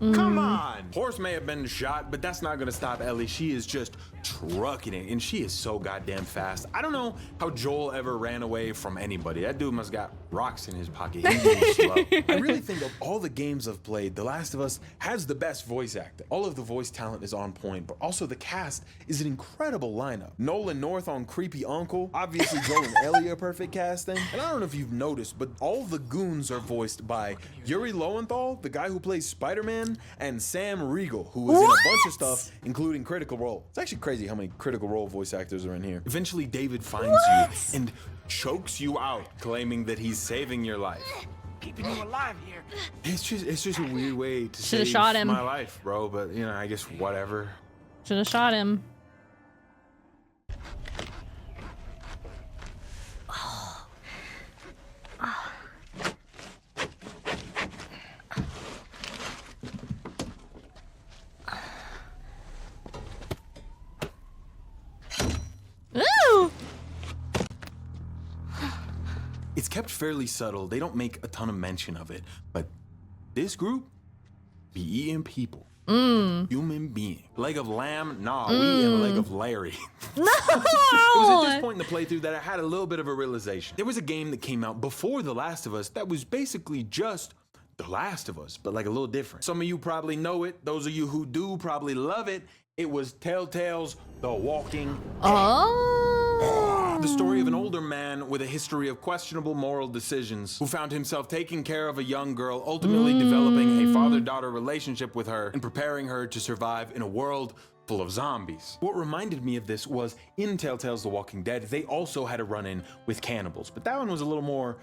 Come on! Horse may have been shot, but that's not gonna stop Ellie. She is just trucking it, and she is so goddamn fast. I don't know how Joel ever ran away from anybody. That dude must got rocks in his pocket. He moves slow. I really think of all the games I've played, The Last of Us has the best voice acting. All of the voice talent is on point, but also the cast is an incredible lineup. Nolan North on Creepy Uncle, obviously Joel and Ellie are perfect casting. And I don't know if you've noticed, but all the goons are voiced by Yuri Lowenthal, the guy who plays Spider-Man, and Sam Riegel, who was in a bunch of stuff, including Critical Role. It's actually crazy how many Critical Role voice actors are in here. Eventually, David finds you and chokes you out, claiming that he's saving your life. Keeping you alive here. It's just a weird way to Should've save shot him. my life, bro. But you know, I guess whatever. Should have shot him. Ooh! It's kept fairly subtle. They don't make a ton of mention of it, but this group be eating people. Human being. Leg of lamb? Nah, we eating leg of Larry. No! It was at this point in the playthrough that I had a little bit of a realization. There was a game that came out before The Last of Us that was basically just The Last of Us, but like a little different. Some of you probably know it. Those of you who do probably love it. It was Telltale's The Walking Dead. The story of an older man with a history of questionable moral decisions who found himself taking care of a young girl, ultimately developing a father-daughter relationship with her and preparing her to survive in a world full of zombies. What reminded me of this was in Telltale's The Walking Dead, they also had a run-in with cannibals, but that one was a little more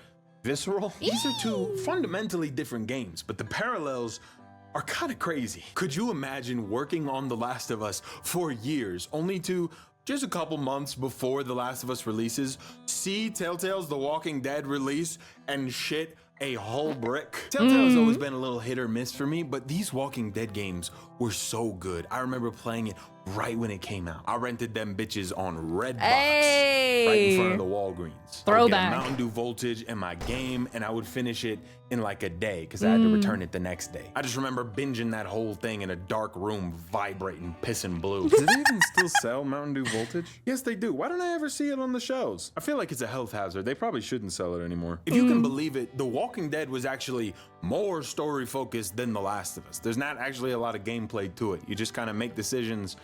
visceral. These are two fundamentally different games, but the parallels are kind of crazy. Could you imagine working on The Last of Us for years, only to just a couple months before The Last of Us releases, see Telltale's The Walking Dead release and shit a whole brick? Telltale's always been a little hit or miss for me, but these Walking Dead games were so good. I remember playing it right when it came out. I rented them bitches on Redbox, right in front of the Walgreens. Throwback. I would get Mountain Dew Voltage in my game, and I would finish it in like a day because I had to return it the next day. I just remember binging that whole thing in a dark room, vibrating, pissing blue. Do they even still sell Mountain Dew Voltage? Yes, they do. Why don't I ever see it on the shelves? I feel like it's a health hazard. They probably shouldn't sell it anymore. If you can believe it, The Walking Dead was actually more story focused than The Last of Us. There's not actually a lot of gameplay to it. You just kind of make decisions,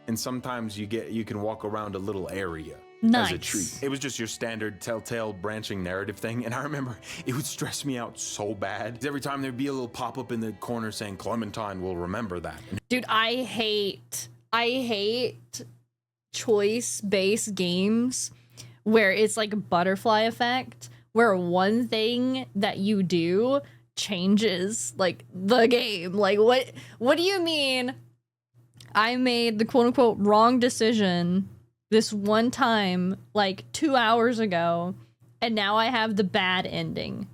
and sometimes you can walk around a little area. Nice. As a treat. It was just your standard Telltale branching narrative thing, and I remember it would stress me out so bad. Every time there'd be a little pop-up in the corner saying Clementine will remember that. Dude, I hate choice-based games where it's like a butterfly effect, where one thing that you do changes like the game. Like what do you mean I made the quote-unquote wrong decision this one time like 2 hours ago and now I have the bad ending?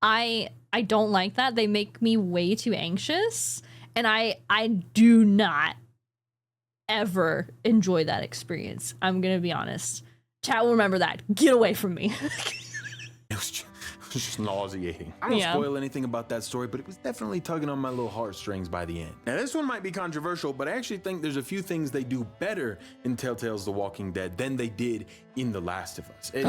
I don't like that. They make me way too anxious, and I do not ever enjoy that experience. I'm gonna be honest. Chat will remember that. Get away from me. It was just nauseating. I don't spoil anything about that story, but it was definitely tugging on my little heartstrings by the end. Now, this one might be controversial, but I actually think there's a few things they do better in Telltale's The Walking Dead than they did in The Last of Us. It's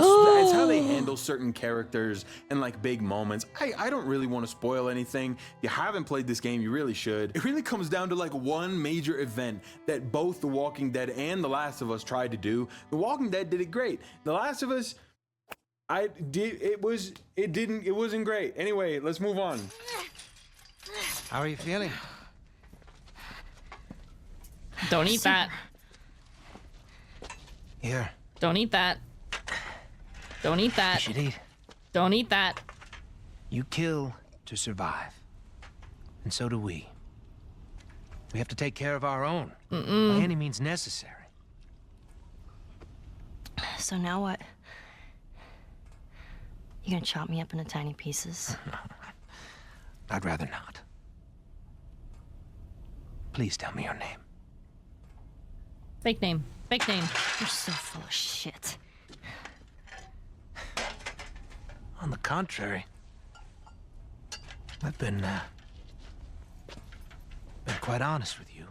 how they handle certain characters and like big moments. I don't really want to spoil anything. If you haven't played this game, you really should. It really comes down to like one major event that both The Walking Dead and The Last of Us tried to do. The Walking Dead did it great. The Last of Us, it wasn't great. Anyway, let's move on. How are you feeling? Don't eat that. Here. Don't eat that. Don't eat that. You should eat. Don't eat that. You kill to survive. And so do we. We have to take care of our own. By any means necessary. So now what? You gonna chop me up into tiny pieces? I'd rather not. Please tell me your name. Fake name. Fake name. You're so full of shit. On the contrary, I've been quite honest with you.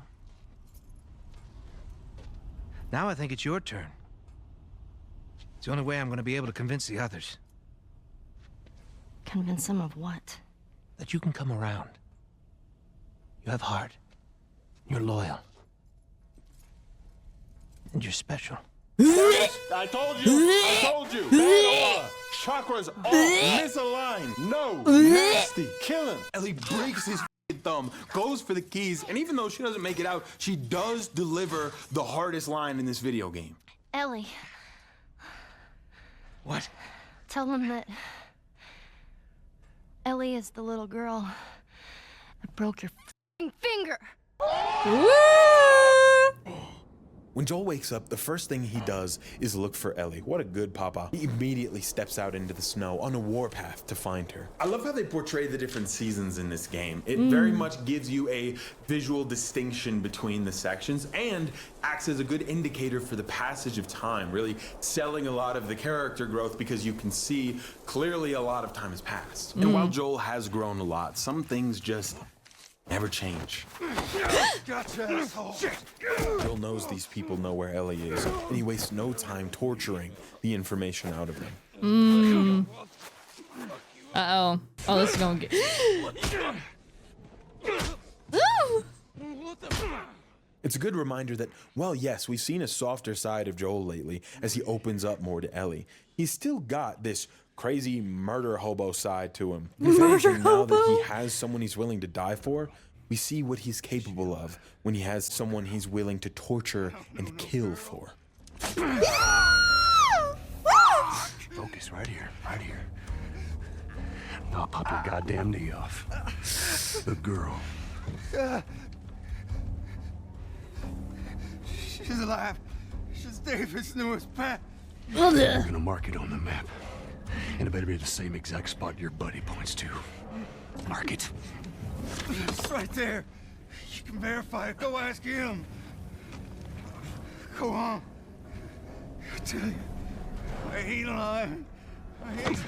Now I think it's your turn. It's the only way I'm gonna be able to convince the others. Convince him of what? That you can come around. You have heart. You're loyal. And you're special. I told you! I told you! Bad aura! Chakras all misaligned! No! Nasty! Kill him! Ellie breaks his thumb, goes for the keys, and even though she doesn't make it out, she does deliver the hardest line in this video game. Ellie. What? Tell him that Ellie is the little girl that broke your finger. When Joel wakes up, the first thing he does is look for Ellie. What a good papa. He immediately steps out into the snow on a warpath to find her. I love how they portray the different seasons in this game. It very much gives you a visual distinction between the sections and acts as a good indicator for the passage of time, really selling a lot of the character growth because you can see clearly a lot of time has passed. And while Joel has grown a lot, some things just never change. Gotcha, asshole. Joel knows these people know where Ellie is, and he wastes no time torturing the information out of them. Uh-oh. Oh, this is gonna get... It's a good reminder that, well, yes, we've seen a softer side of Joel lately as he opens up more to Ellie. He's still got this crazy murder hobo side to him. If anything, now that he has someone he's willing to die for, we see what he's capable of when he has someone he's willing to torture and kill for. Focus right here, right here. I'll pop your goddamn knee off. The girl. She's alive. She's David's newest pet. We're gonna mark it on the map. And it better be the same exact spot your buddy points to. Mark it. It's right there. You can verify it. Go ask him. Go on. I tell you, I ain't lying. I ain't.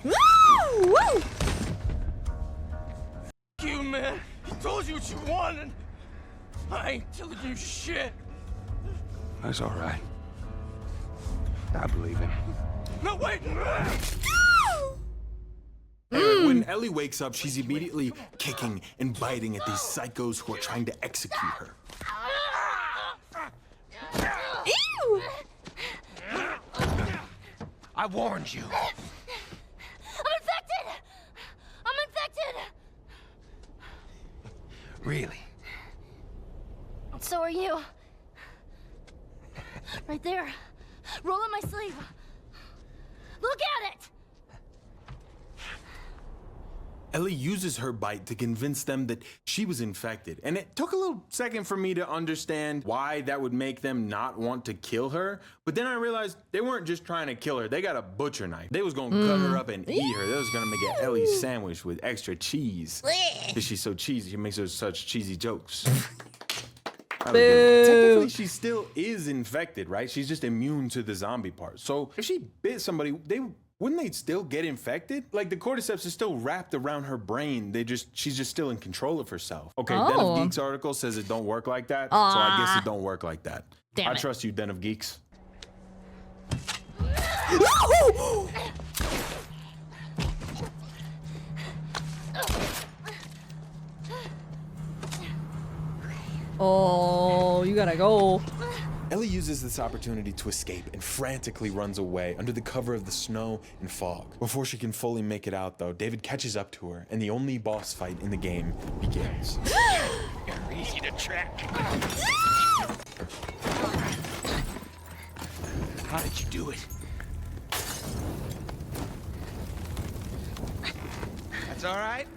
Woo! You, man. He told you what you wanted. I ain't telling you shit. That's all right. I believe him. No, wait! When Ellie wakes up, she's immediately kicking and biting at these psychos who are trying to execute her. Ew! I warned you. I'm infected! I'm infected! Really? So are you. Right there. Roll up my sleeve. Look at it! Ellie uses her bite to convince them that she was infected. And it took a little second for me to understand why that would make them not want to kill her. But then I realized they weren't just trying to kill her. They got a butcher knife. They was gonna cut her up and eat her. They was gonna make an Ellie sandwich with extra cheese. Because she's so cheesy, she makes her such cheesy jokes. Technically, she still is infected, right? She's just immune to the zombie part. So if she bit somebody, wouldn't they still get infected? Like the cordyceps is still wrapped around her brain. She's just still in control of herself. Okay, Den of Geeks article says it don't work like that. So I guess it don't work like that. I trust you, Den of Geeks. Oh, you gotta go. Ellie uses this opportunity to escape and frantically runs away under the cover of the snow and fog. Before she can fully make it out, though, David catches up to her, and the only boss fight in the game begins. You're easy to track. How did you do it? That's all right.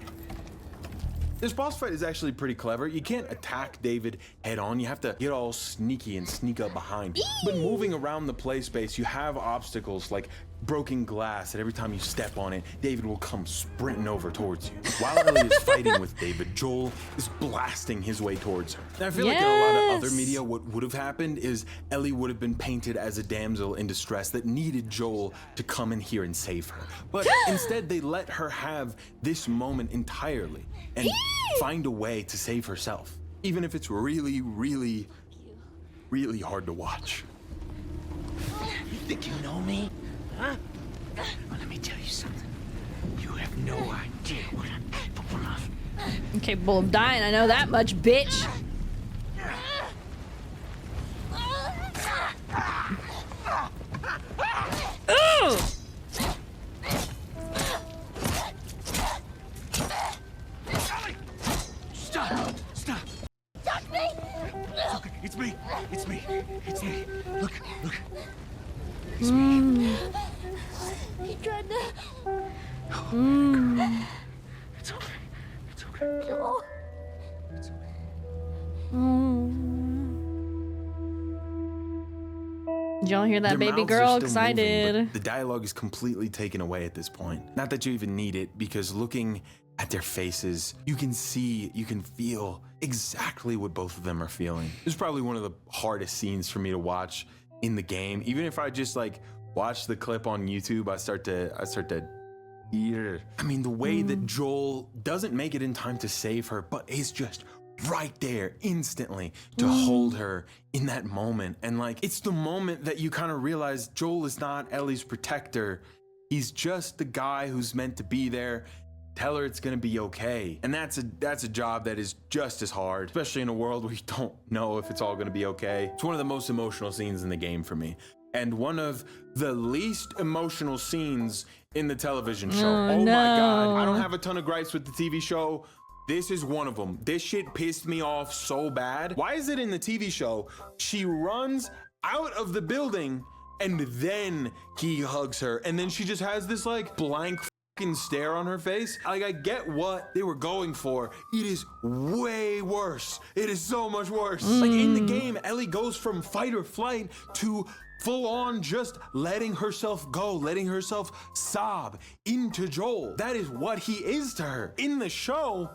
This boss fight is actually pretty clever. You can't attack David head on. You have to get all sneaky and sneak up behind. But moving around the play space, you have obstacles like broken glass, and every time you step on it, David will come sprinting over towards you. While Ellie is fighting with David, Joel is blasting his way towards her. And I feel like in a lot of other media, what would have happened is Ellie would have been painted as a damsel in distress that needed Joel to come in here and save her. But instead, they let her have this moment entirely and find a way to save herself, even if it's really, really, really hard to watch. You think you know me? Huh? Well, let me tell you something. You have no idea what I'm capable of. I'm capable of dying, I know that much, bitch. Ooh! Stop! Stop! Touch me! It's okay. It's me. It's me. It's me. Look. It's me. He tried to. It's okay. It's okay. No. It's okay. Did y'all hear that, Their baby mouths are girl? still Excited. moving, but the dialogue is completely taken away at this point. Not that you even need it, because looking at their faces, you can see, you can feel exactly what both of them are feeling. This is probably one of the hardest scenes for me to watch in the game. Even if I just like watch the clip on YouTube, I start to yeah. I mean, the way that Joel doesn't make it in time to save her, but is just right there instantly to hold her in that moment. And like, it's the moment that you kind of realize Joel is not Ellie's protector. He's just the guy who's meant to be there. Tell her it's gonna be okay. And that's a job that is just as hard, especially in a world where you don't know if it's all gonna be okay. It's one of the most emotional scenes in the game for me. And one of the least emotional scenes in the television show. Oh my God, I don't have a ton of gripes with the TV show. This is one of them. This shit pissed me off so bad. Why is it in the TV show, she runs out of the building and then he hugs her, and then she just has this like blank fucking stare on her face? Like, I get what they were going for. It is way worse. It is so much worse. Like in the game, Ellie goes from fight or flight to full on just letting herself go, letting herself sob into Joel. That is what he is to her. In the show,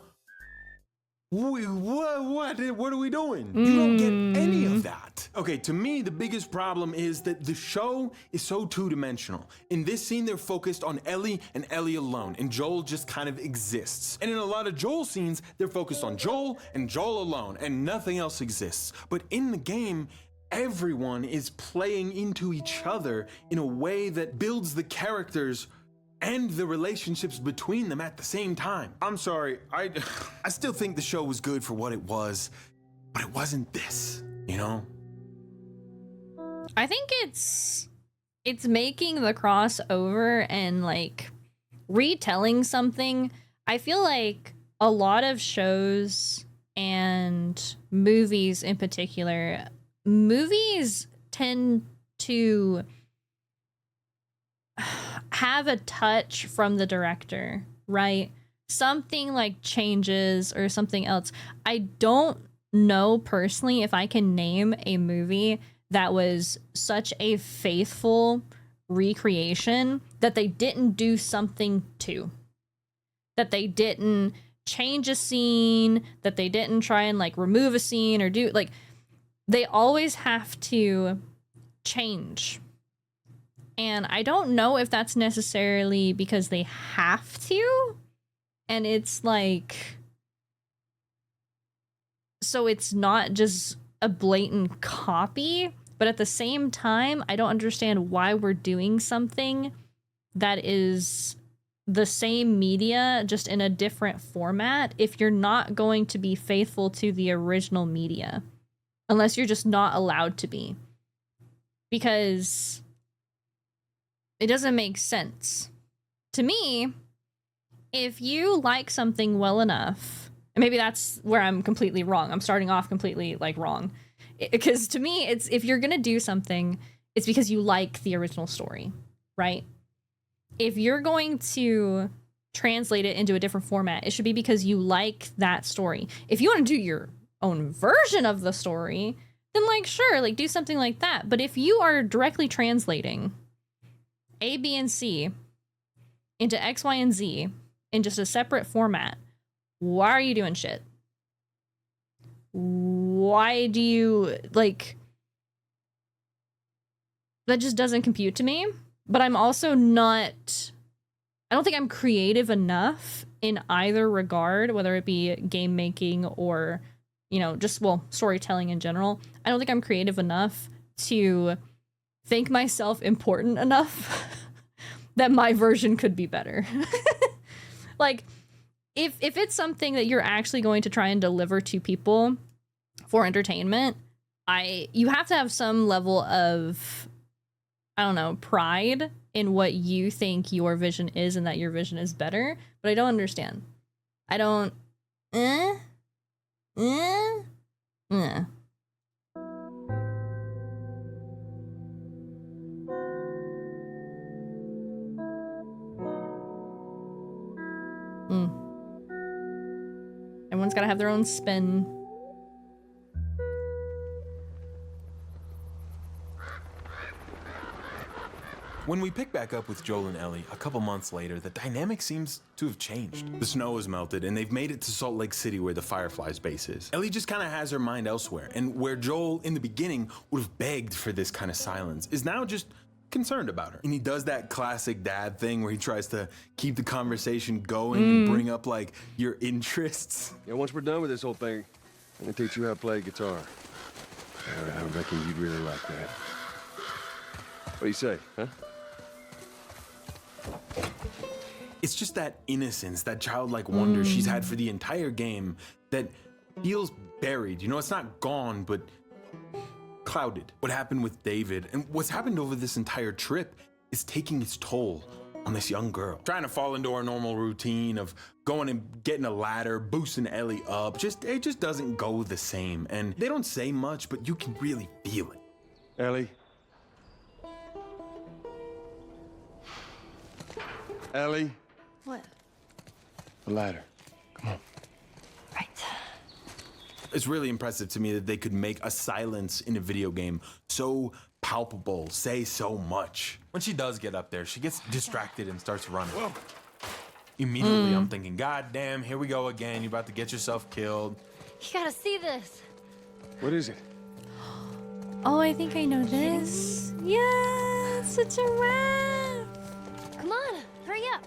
what are we doing? You don't get any of that. Okay, to me, the biggest problem is that the show is so two-dimensional. In this scene, they're focused on Ellie and Ellie alone, and Joel just kind of exists. And in a lot of Joel scenes, they're focused on Joel and Joel alone, and nothing else exists. But in the game, everyone is playing into each other in a way that builds the characters and the relationships between them at the same time. I'm sorry, I still think the show was good for what it was, but it wasn't this, you know? I think it's making the crossover and like retelling something. I feel like a lot of shows and movies in particular, movies tend to have a touch from the director, right? Something like changes or something else. I don't know personally if I can name a movie that was such a faithful recreation that they didn't do something to, that they didn't change a scene, that they didn't try and like remove a scene or do like, they always have to change. And I don't know if that's necessarily because they have to. And it's like, so it's not just a blatant copy, but at the same time, I don't understand why we're doing something that is the same media, just in a different format, if you're not going to be faithful to the original media, unless you're just not allowed to be. Because it doesn't make sense. To me, if you like something well enough, and maybe that's where I'm completely wrong. I'm starting off completely like wrong. Because to me, it's if you're going to do something, it's because you like the original story, right? If you're going to translate it into a different format, it should be because you like that story. If you want to do your own version of the story, then like, sure, like do something like that. But if you are directly translating A, B, and C into X, Y, and Z in just a separate format, why are you doing shit? Why do you, like, that just doesn't compute to me. But I'm also not, I don't think I'm creative enough in either regard, whether it be game making or, you know, just, well, storytelling in general. I don't think I'm creative enough to think myself important enough that my version could be better. Like, if it's something that you're actually going to try and deliver to people for entertainment, you have to have some level of, I don't know, pride in what you think your vision is and that your vision is better. But I don't understand. I don't. Everyone's got to have their own spin. When we pick back up with Joel and Ellie a couple months later, the dynamic seems to have changed. The snow has melted and they've made it to Salt Lake City where the Fireflies base is. Ellie just kind of has her mind elsewhere, and where Joel in the beginning would have begged for this kind of silence is now just concerned about her. And he does that classic dad thing where he tries to keep the conversation going and bring up like your interests. Yeah, once we're done with this whole thing, I'm gonna teach you how to play guitar. I reckon you'd really like that. What do you say, huh? It's just that innocence, that childlike wonder she's had for the entire game that feels buried. You know, it's not gone, but clouded. What happened with David and what's happened over this entire trip is taking its toll on this young girl. Trying to fall into our normal routine of going and getting a ladder, boosting Ellie up, it just doesn't go the same. And they don't say much, but you can really feel it. Ellie? Ellie? What? The ladder. Come on. Right. It's really impressive to me that they could make a silence in a video game so palpable, say so much. When she does get up there, she gets distracted and starts running. Whoa. Immediately, I'm thinking, God damn, here we go again. You're about to get yourself killed. You gotta see this. What is it? Oh, I think I know this. Yeah, it's a giraffe. Come on, hurry up.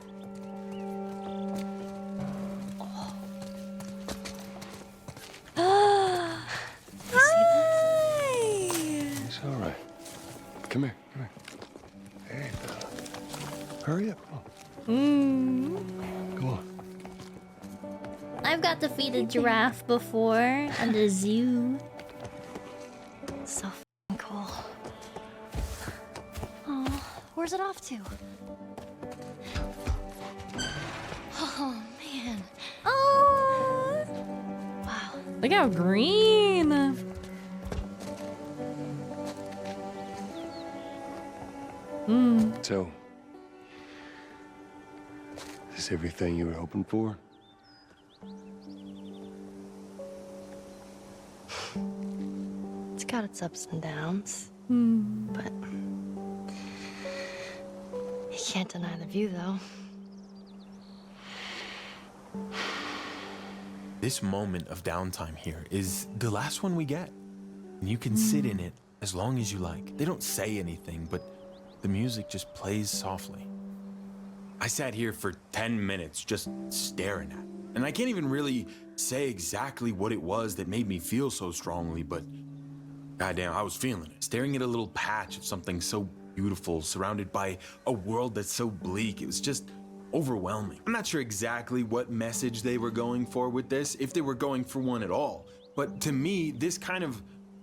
It's all right. Come here, come here. Hey, hurry up, come on. Come on. I've got to feed a giraffe before at the zoo. So f***ing cool. Oh, where's it off to? Oh, man. Oh! Wow. Look how green. So, is this everything you were hoping for? It's got its ups and downs. But you can't deny the view, though. This moment of downtime here is the last one we get. And you can sit in it as long as you like. They don't say anything, but the music just plays softly. I sat here for 10 minutes just staring at it. And I can't even really say exactly what it was that made me feel so strongly, but goddamn, I was feeling it. Staring at a little patch of something so beautiful, surrounded by a world that's so bleak, it was just overwhelming. I'm not sure exactly what message they were going for with this, if they were going for one at all. But to me, this kind of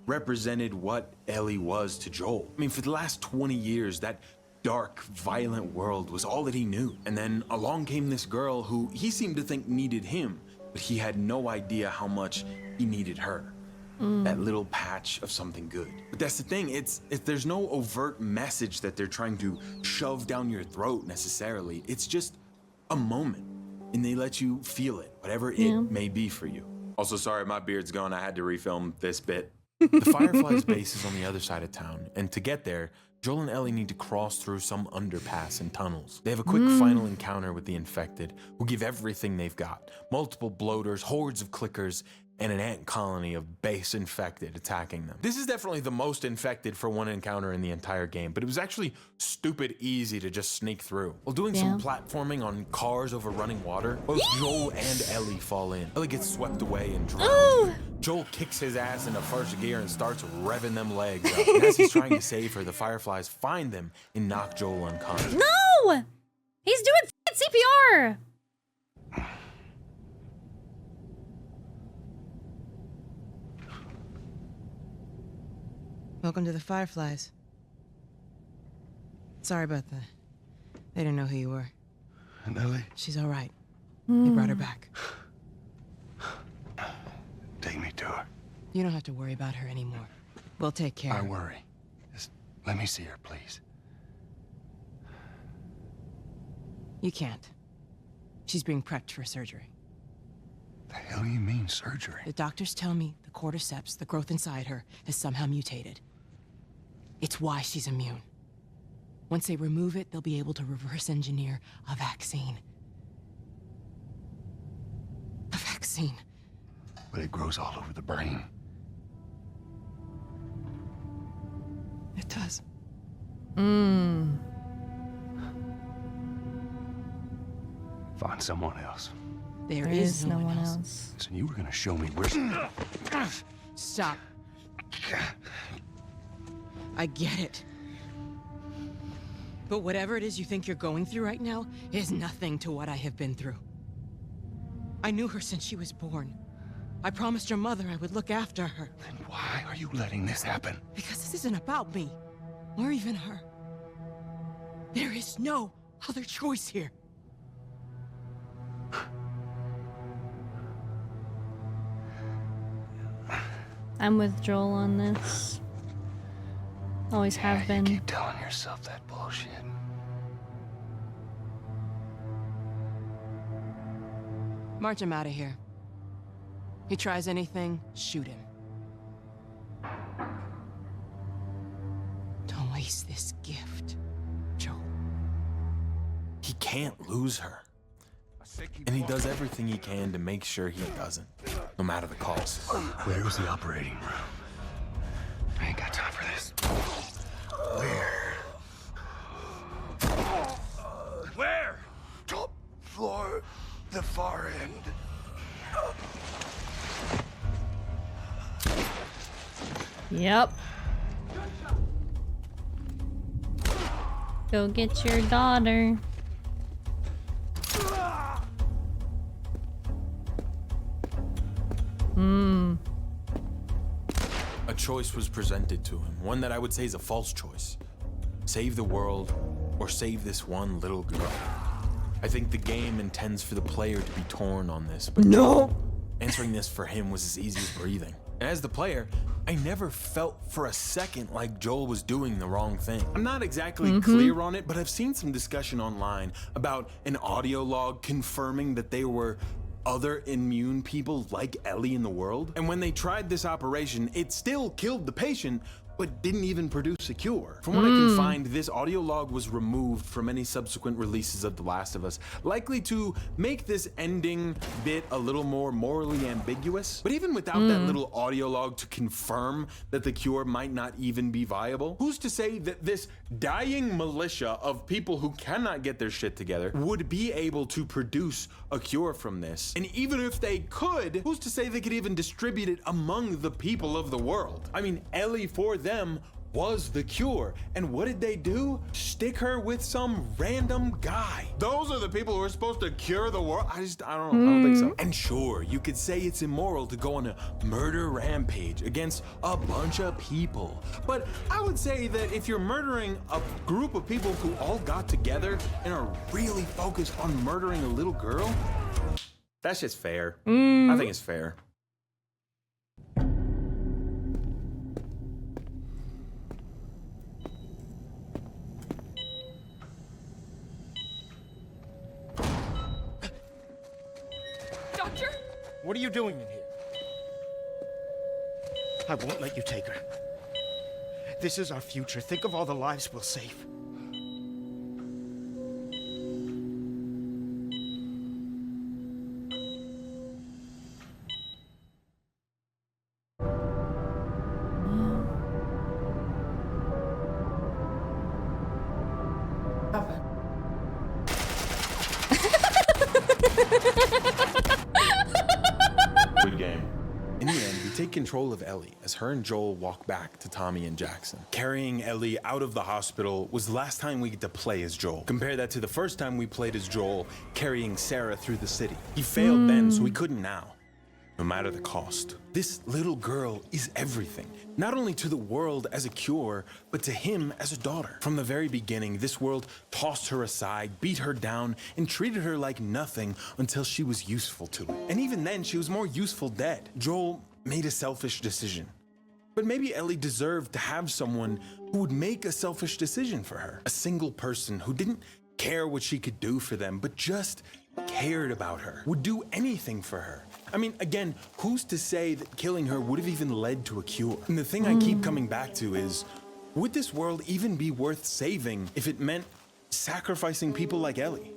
represented what Ellie was to Joel. I mean, for the last 20 years, that dark, violent world was all that he knew. And then along came this girl who he seemed to think needed him, but he had no idea how much he needed her. That little patch of something good. But that's the thing, there's no overt message that they're trying to shove down your throat necessarily. It's just a moment, and they let you feel it, whatever it may be for you. Also, sorry, my beard's gone. I had to refilm this bit. The Fireflies base is on the other side of town, and to get there, Joel and Ellie need to cross through some underpass and tunnels. They have a quick final encounter with the infected, who give everything they've got. Multiple bloaters, hordes of clickers, and an ant colony of base infected attacking them. This is definitely the most infected for one encounter in the entire game, but it was actually stupid easy to just sneak through. While doing some platforming on cars over running water, both Joel and Ellie fall in. Ellie gets swept away and drowns. Joel kicks his ass into first gear and starts revving them legs up. And as he's trying to save her, the Fireflies find them and knock Joel unconscious. No! He's doing CPR! Welcome to the Fireflies. Sorry about that. They didn't know who you were. And Ellie? She's all right. They brought her back. Take me to her. You don't have to worry about her anymore. We'll take care of her. I worry. Just let me see her, please. You can't. She's being prepped for surgery. The hell you mean, surgery? The doctors tell me the cordyceps, the growth inside her, has somehow mutated. It's why she's immune. Once they remove it, they'll be able to reverse engineer a vaccine. A vaccine. But it grows all over the brain. It does. Find someone else. There is no one else. Listen, you were gonna show me where... Stop. I get it. But whatever it is you think you're going through right now is nothing to what I have been through. I knew her since she was born. I promised your mother I would look after her. Then why are you letting this happen? Because this isn't about me, or even her. There is no other choice here. I'm with Joel on this. Always have been. You keep telling yourself that bullshit. March him out of here. He tries anything, shoot him. Don't waste this gift, Joel. He can't lose her. And he does everything he can to make sure he doesn't, no matter the cost. Where was the operating room? I ain't got time for this. Where? Top floor, the far end. Yep. Go get your daughter. A choice was presented to him, one that I would say is a false choice. Save the world, or save this one little girl. I think the game intends for the player to be torn on this, but no! Answering this for him was as easy as breathing. And as the player, I never felt for a second like Joel was doing the wrong thing. I'm not exactly clear on it, but I've seen some discussion online about an audio log confirming that they were other immune people like Ellie in the world. And when they tried this operation, it still killed the patient, but didn't even produce a cure. From what I can find, this audio log was removed from any subsequent releases of The Last of Us, likely to make this ending bit a little more morally ambiguous. But even without that little audio log to confirm that the cure might not even be viable, who's to say that this dying militia of people who cannot get their shit together would be able to produce a cure from this? And even if they could, who's to say they could even distribute it among the people of the world? I mean, Ellie, for them, was the cure. And what did they do? Stick her with some random guy. Those are the people who are supposed to cure the world? I don't think so. And sure, you could say it's immoral to go on a murder rampage against a bunch of people. But I would say that if you're murdering a group of people who all got together and are really focused on murdering a little girl, that's just fair. I think it's fair. What are you doing in here? I won't let you take her. This is our future. Think of all the lives we'll save. Good game. In the end, we take control of Ellie as her and Joel walk back to Tommy and Jackson. Carrying Ellie out of the hospital was the last time we get to play as Joel. Compare that to the first time we played as Joel, carrying Sarah through the city. He failed then, so he couldn't now, no matter the cost. This little girl is everything, not only to the world as a cure, but to him as a daughter. From the very beginning, this world tossed her aside, beat her down, and treated her like nothing until she was useful to it. And even then, she was more useful dead. Joel made a selfish decision. But maybe Ellie deserved to have someone who would make a selfish decision for her. A single person who didn't care what she could do for them, but just cared about her, would do anything for her. I mean, again, who's to say that killing her would have even led to a cure? And the thing I keep coming back to is, would this world even be worth saving if it meant sacrificing people like Ellie?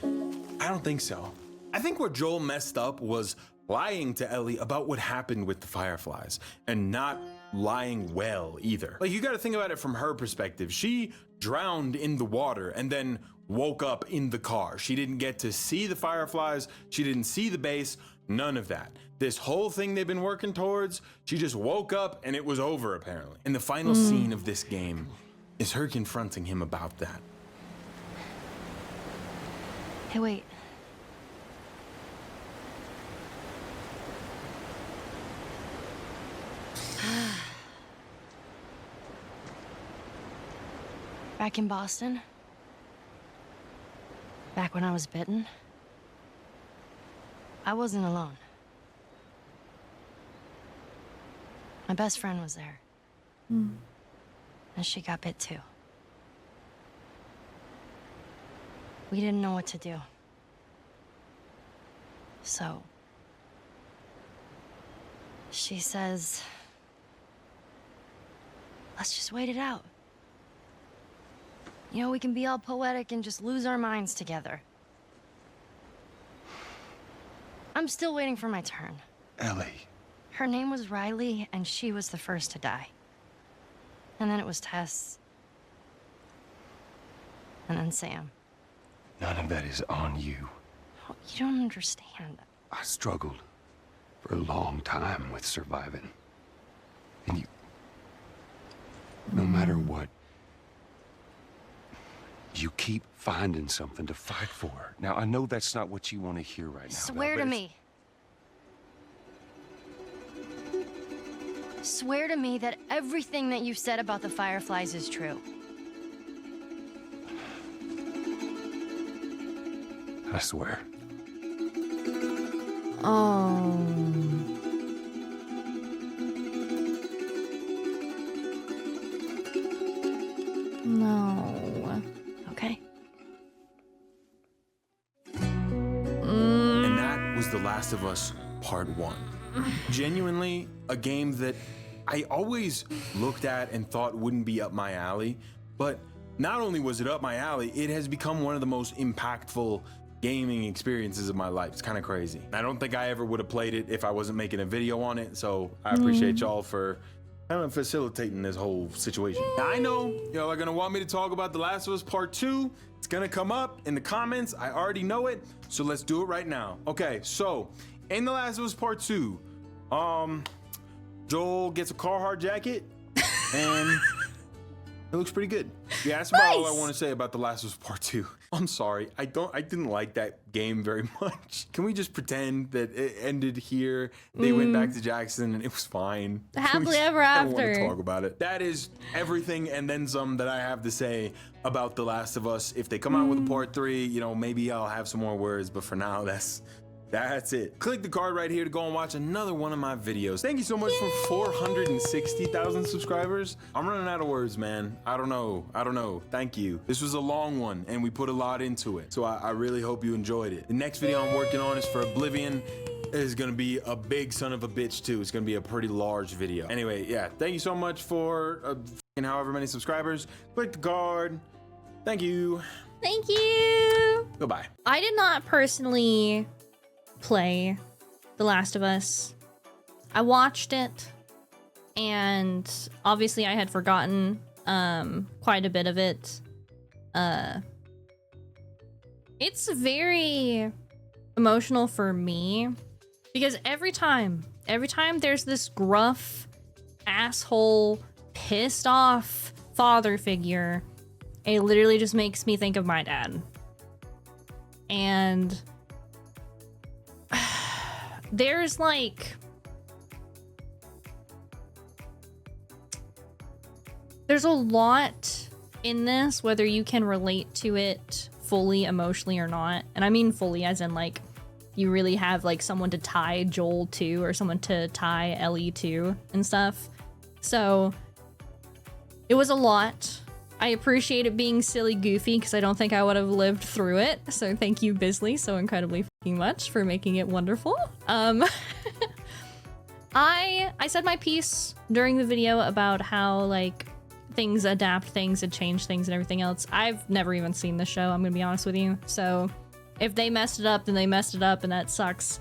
I don't think so. I think where Joel messed up was lying to Ellie about what happened with the Fireflies, and not lying well either. Like, you gotta think about it from her perspective. She drowned in the water and then woke up in the car. She didn't get to see the Fireflies, she didn't see the base, none of that. This whole thing they've been working towards, she just woke up and it was over apparently. And the final scene of this game is her confronting him about that. Hey, wait. Back in Boston, back when I was bitten, I wasn't alone. My best friend was there. And she got bit too. We didn't know what to do. So, she says, let's just wait it out. You know, we can be all poetic and just lose our minds together. I'm still waiting for my turn. Ellie. Her name was Riley, and she was the first to die. And then it was Tess. And then Sam. None of that is on you. Oh, you don't understand. I struggled for a long time with surviving. And you... No matter what, you keep finding something to fight for. Now, I know that's not what you want to hear right now. Swear to me. Swear to me that everything that you said about the Fireflies is true. I swear. Oh. No. Okay. And that was The Last of Us Part 1. Genuinely, a game that I always looked at and thought wouldn't be up my alley, but not only was it up my alley, it has become one of the most impactful gaming experiences of my life. It's kind of crazy. I don't think I ever would have played it if I wasn't making a video on it, so I appreciate y'all for facilitating this whole situation. Now, I know y'all are gonna want me to talk about The Last of Us Part 2. It's gonna come up in the comments. I already know it, so let's do it right now. Okay, so in The Last of Us Part 2, Joel gets a Carhartt jacket, and it looks pretty good. Yeah, that's about all I want to say about The Last of Us Part 2. I'm sorry, I didn't like that game very much. Can we just pretend that it ended here? They went back to Jackson and it was fine. Happily ever I don't after. want to talk about it. That is everything and then some that I have to say about The Last of Us. If they come out with a Part 3, you know, maybe I'll have some more words, but for now, that's it. Click the card right here to go and watch another one of my videos. Thank you so much for 460,000 subscribers. I'm running out of words, man. I don't know. Thank you. This was a long one and we put a lot into it. So I really hope you enjoyed it. The next video I'm working on is for Oblivion. is gonna be a big son of a bitch too. It's gonna be a pretty large video. Anyway, yeah, thank you so much for however many subscribers. Click the card. Thank you. Thank you. Goodbye. I did not personally play The Last of Us. I watched it, and obviously I had forgotten quite a bit of it. It's very emotional for me because every time there's this gruff, asshole, pissed off father figure, it literally just makes me think of my dad. And there's like, there's a lot in this, whether you can relate to it fully emotionally or not. And I mean fully as in like, you really have like someone to tie Joel to or someone to tie Ellie to and stuff. So it was a lot. I appreciate it being silly goofy because I don't think I would have lived through it. So thank you, Bisley, so incredibly fucking much for making it wonderful. I said my piece during the video about how like things adapt things and change things and everything else. I've never even seen the show, I'm gonna be honest with you. So if they messed it up, then they messed it up and that sucks.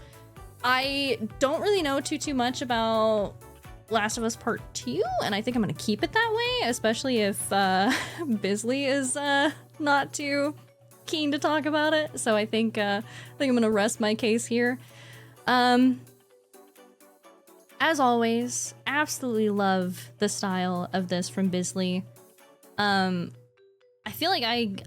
I don't really know too much about Last of Us Part 2, and I think I'm gonna keep it that way, especially if Bisley is not too keen to talk about it. So I think I'm gonna rest my case here. As always, absolutely love the style of this from Bisley. I feel like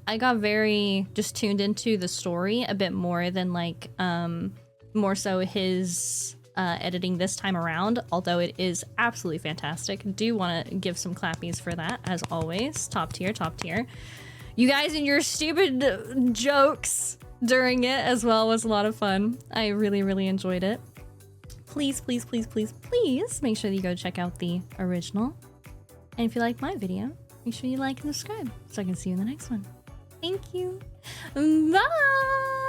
I got very just tuned into the story a bit more than like more so his editing this time around, although it is absolutely fantastic. Do want to give some clappies for that, as always. Top tier, top tier. You guys and your stupid jokes during it as well was a lot of fun. I really enjoyed it. Please make sure that you go check out the original. And if you like my video, make sure you like and subscribe so I can see you in the next one. Thank you. Bye!